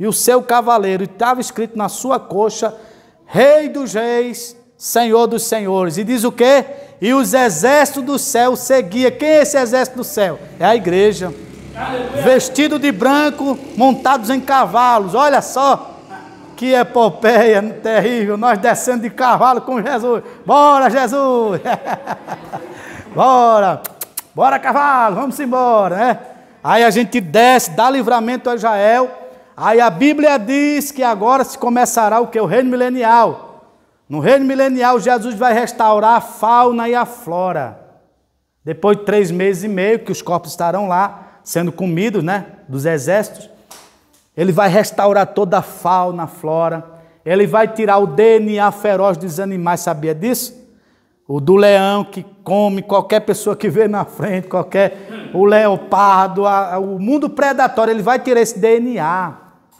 e o seu cavaleiro, e estava escrito na sua coxa: Rei dos reis, Senhor dos senhores. E diz o quê? E os exércitos do céu seguiam. Quem é esse exército do céu? É a igreja. Aleluia. Vestido de branco, montados em cavalos. Olha só. Que epopeia terrível, nós descendo de cavalo com Jesus. Bora, Jesus! Bora! Bora, cavalo, vamos embora, né? Aí a gente desce, dá livramento a Israel. Aí a Bíblia diz que agora se começará o que? O reino milenial. No reino milenial, Jesus vai restaurar a fauna e a flora. Depois de 3 meses e meio, que os corpos estarão lá, sendo comidos, né? Dos exércitos. Ele vai restaurar toda a fauna, a flora. Ele vai tirar o DNA feroz dos animais, sabia disso? O do leão que come qualquer pessoa que vê na frente, o leopardo, o mundo predatório, ele vai tirar esse DNA.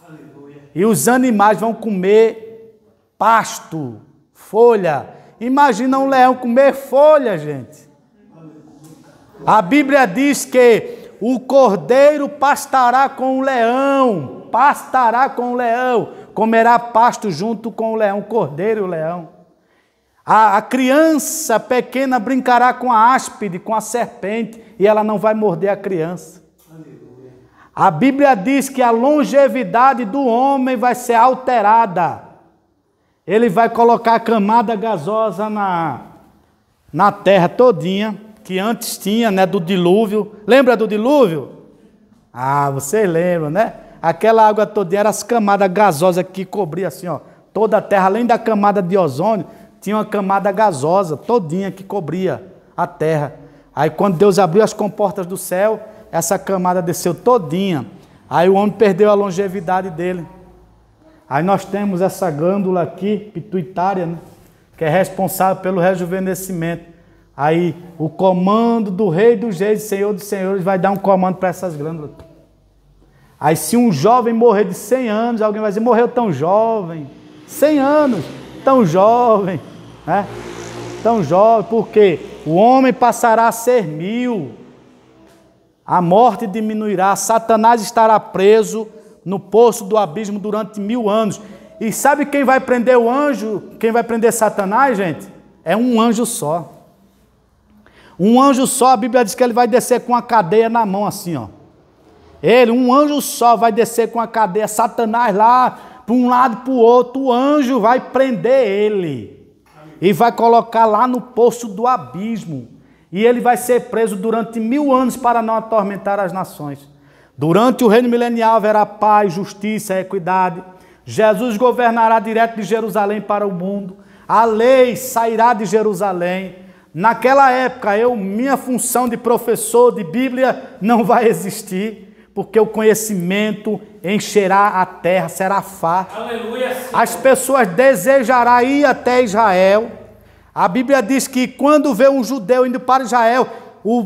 Aleluia. E os animais vão comer pasto, folha. Imagina um leão comer folha, gente. A Bíblia diz que O cordeiro pastará com o leão, comerá pasto junto com o leão, o cordeiro e o leão. A criança pequena brincará com a áspide, com a serpente, e ela não vai morder a criança. A Bíblia diz que a longevidade do homem vai ser alterada. Ele vai colocar a camada gasosa na terra todinha, que antes tinha, né, do dilúvio. Lembra do dilúvio? Ah, vocês lembram, né? Aquela água todinha era as camadas gasosas que cobriam assim, ó, toda a terra, além da camada de ozônio, tinha uma camada gasosa todinha que cobria a terra. Aí quando Deus abriu as comportas do céu, essa camada desceu todinha. Aí o homem perdeu a longevidade dele. Aí nós temos essa glândula aqui, pituitária, né, que é responsável pelo rejuvenescimento. Aí o comando do Rei dos Reis, Senhor dos Senhores, vai dar um comando para essas glândulas. Aí se um jovem morrer de 100 anos, alguém vai dizer, morreu tão jovem. 100 anos, tão jovem. Né? Tão jovem, porque o homem passará a ser 1000. A morte diminuirá, Satanás estará preso no poço do abismo durante 1000 anos. E sabe quem vai prender o anjo? Quem vai prender Satanás, gente? É um anjo só. Um anjo só, a Bíblia diz que ele vai descer com a cadeia na mão assim, ó. Ele, um anjo só, vai descer com a cadeia, Satanás lá, para um lado e para o outro, o anjo vai prender ele. E vai colocar lá no poço do abismo. E ele vai ser preso durante 1000 anos para não atormentar as nações. Durante o reino milenial haverá paz, justiça, equidade. Jesus governará direto de Jerusalém para o mundo. A lei sairá de Jerusalém. Naquela época, minha função de professor de Bíblia não vai existir, porque o conhecimento encherá a terra, será farto. Aleluia. As pessoas desejarão ir até Israel. A Bíblia diz que quando vê um judeu indo para Israel,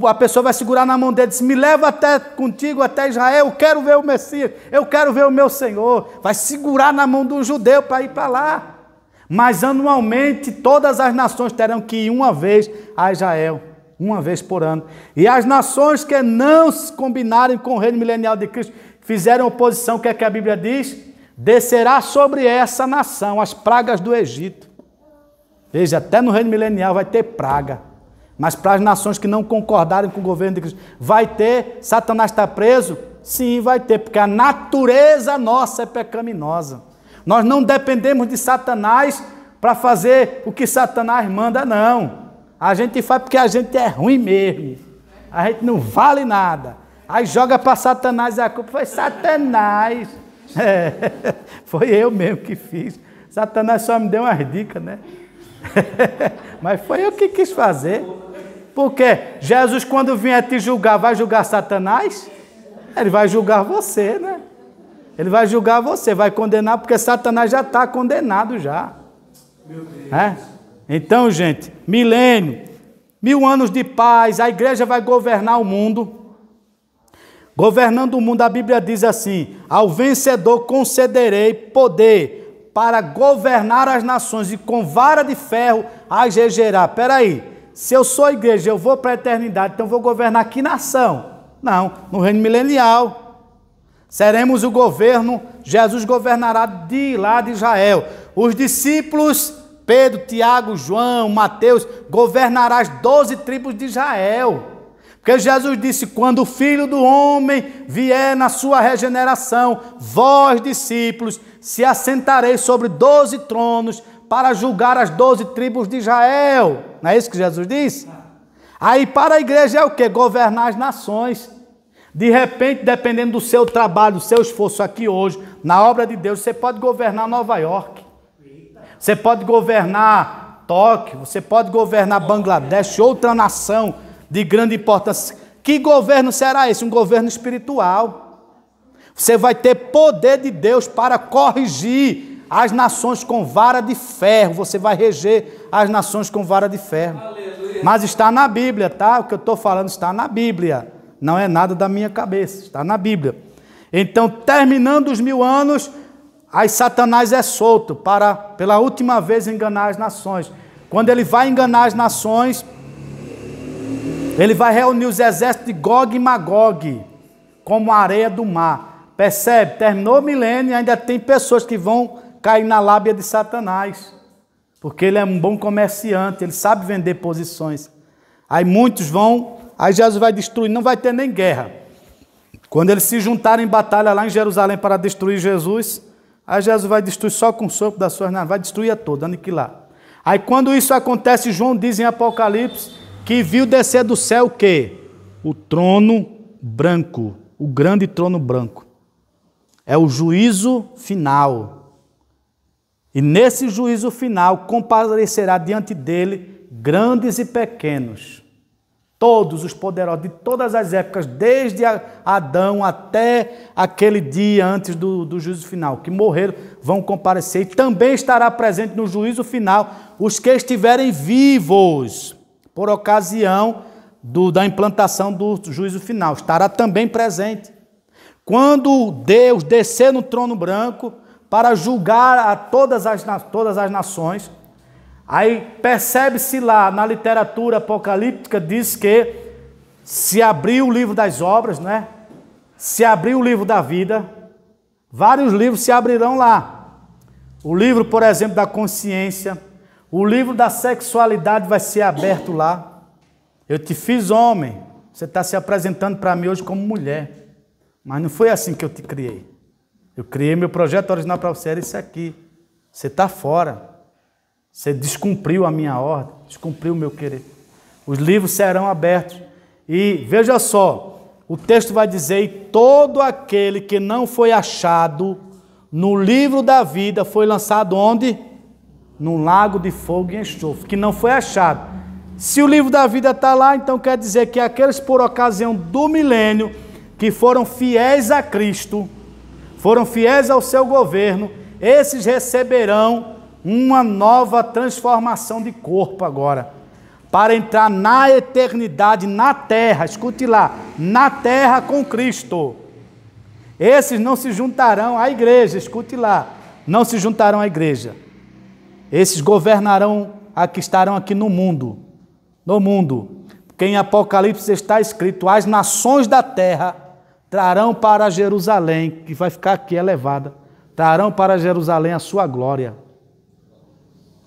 a pessoa vai segurar na mão dele e diz, me leva contigo até Israel, eu quero ver o Messias, eu quero ver o meu Senhor. Vai segurar na mão do judeu para ir para lá. Mas anualmente todas as nações terão que ir uma vez a Israel, uma vez por ano. E as nações que não se combinarem com o reino milenial de Cristo, fizeram oposição, o que é que a Bíblia diz? Descerá sobre essa nação as pragas do Egito. Veja, até no reino milenial vai ter praga. Mas para as nações que não concordarem com o governo de Cristo, vai ter? Satanás está preso? Sim, vai ter, porque a natureza nossa é pecaminosa. Nós não dependemos de Satanás para fazer o que Satanás manda, não. A gente faz porque a gente é ruim mesmo. A gente não vale nada. Aí joga para Satanás e a culpa foi Satanás. Foi eu mesmo que fiz. Satanás só me deu umas dicas, né? Mas foi eu que quis fazer. Porque Jesus, quando vier te julgar, vai julgar Satanás? Ele vai julgar você, né? Ele vai julgar você, vai condenar, porque Satanás já está condenado já. Meu Deus. É? Então, gente, milênio, 1000 anos de paz, a igreja vai governar o mundo. Governando o mundo, a Bíblia diz assim, ao vencedor concederei poder para governar as nações e com vara de ferro as regerá. Peraí, se eu sou igreja, eu vou para a eternidade, então eu vou governar que nação? Não, no reino milenial. Seremos o governo, Jesus governará de lá de Israel. Os discípulos, Pedro, Tiago, João, Mateus, governará as 12 tribos de Israel. Porque Jesus disse, quando o Filho do Homem vier na sua regeneração, vós, discípulos, se assentareis sobre 12 tronos para julgar as 12 tribos de Israel. Não é isso que Jesus disse? Aí para a igreja é o quê? Governar as nações. De repente, dependendo do seu trabalho, do seu esforço aqui hoje, na obra de Deus, você pode governar Nova York. Você pode governar Tóquio, você pode governar Bangladesh, outra nação de grande importância. Que governo será esse? Um governo espiritual. Você vai ter poder de Deus para corrigir as nações com vara de ferro. Você vai reger as nações com vara de ferro. Aleluia. Mas está na Bíblia, tá? O que eu estou falando está na Bíblia. Não é nada da minha cabeça, está na Bíblia. Então, terminando os 1000 anos, aí Satanás é solto para, pela última vez, enganar as nações. Quando ele vai enganar as nações, Ele vai reunir os exércitos de Gog e Magog, como a areia do mar. Percebe? Terminou o milênio e ainda tem pessoas que vão cair na lábia de Satanás. Porque ele é um bom comerciante, ele sabe vender posições. Aí muitos vão, aí Jesus vai destruir, não vai ter nem guerra. Quando eles se juntarem em batalha lá em Jerusalém para destruir Jesus, aí Jesus vai destruir só com o sopro das suas narinas, vai destruir a toda, aniquilar. Aí quando isso acontece, João diz em Apocalipse que viu descer do céu o quê? O trono branco, o grande trono branco. É o juízo final. E nesse juízo final comparecerá diante dele grandes e pequenos, todos os poderosos de todas as épocas, desde Adão até aquele dia antes do juízo final, que morreram, vão comparecer. E também estará presente no juízo final os que estiverem vivos, por ocasião da implantação do juízo final. Estará também presente. Quando Deus descer no trono branco para julgar a todas as nações, aí percebe-se lá na literatura apocalíptica, diz que se abrir o livro das obras, né? Se abrir o livro da vida, vários livros se abrirão lá. O livro, por exemplo, da consciência, o livro da sexualidade vai ser aberto lá. Eu te fiz homem, você está se apresentando para mim hoje como mulher, mas não foi assim que eu te criei. Eu criei meu projeto original para você, era isso aqui. Você está fora. Você descumpriu a minha ordem, descumpriu o meu querer. Os livros serão abertos. E veja só, o texto vai dizer: e todo aquele que não foi achado no livro da vida foi lançado onde? Num lago de fogo e enxofre, que não foi achado. Se o livro da vida está lá, então quer dizer que aqueles por ocasião do milênio que foram fiéis a Cristo, foram fiéis ao seu governo, esses receberão uma nova transformação de corpo agora, para entrar na eternidade, na terra, escute lá, na terra com Cristo. Esses não se juntarão à igreja, escute lá, não se juntarão à igreja. Esses governarão, que estarão aqui no mundo, porque em Apocalipse está escrito: as nações da terra trarão para Jerusalém, que vai ficar aqui elevada, trarão para Jerusalém a sua glória.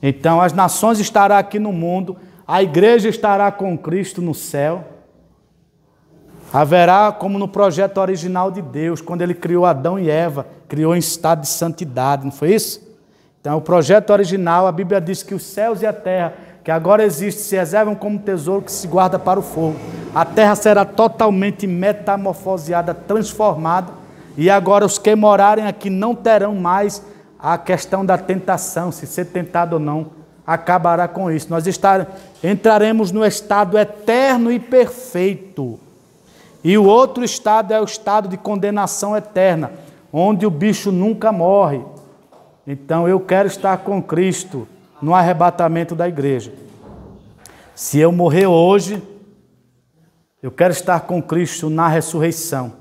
Então as nações estarão aqui no mundo, a igreja estará com Cristo no céu. Haverá, como no projeto original de Deus, quando ele criou Adão e Eva, criou em estado de santidade, não foi isso? Então o projeto original, a Bíblia diz que os céus e a terra, que agora existem, se reservam como tesouro que se guarda para o fogo. A terra será totalmente metamorfoseada, transformada, e agora os que morarem aqui não terão mais a questão da tentação, se ser tentado ou não, acabará com isso. Nós entraremos no estado eterno e perfeito. E o outro estado é o estado de condenação eterna, onde o bicho nunca morre. Então eu quero estar com Cristo no arrebatamento da igreja. Se eu morrer hoje, eu quero estar com Cristo na ressurreição.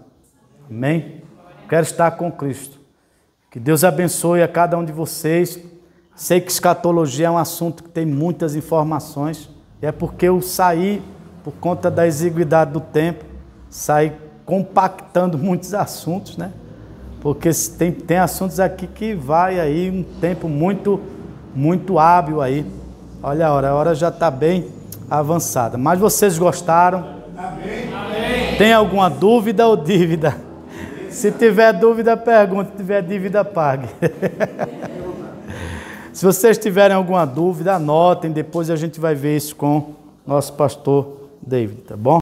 Amém? Quero estar com Cristo. Que Deus abençoe a cada um de vocês. Sei que escatologia é um assunto que tem muitas informações. E é porque eu saí, por conta da exiguidade do tempo, saí compactando muitos assuntos, né? Porque tem assuntos aqui que vai aí um tempo muito hábil aí. Olha a hora já está bem avançada. Mas vocês gostaram? Amém. Tem alguma dúvida ou dívida? Se tiver dúvida, pergunte. Se tiver dívida, pague. Se vocês tiverem alguma dúvida, anotem. Depois a gente vai ver isso com nosso pastor David, tá bom?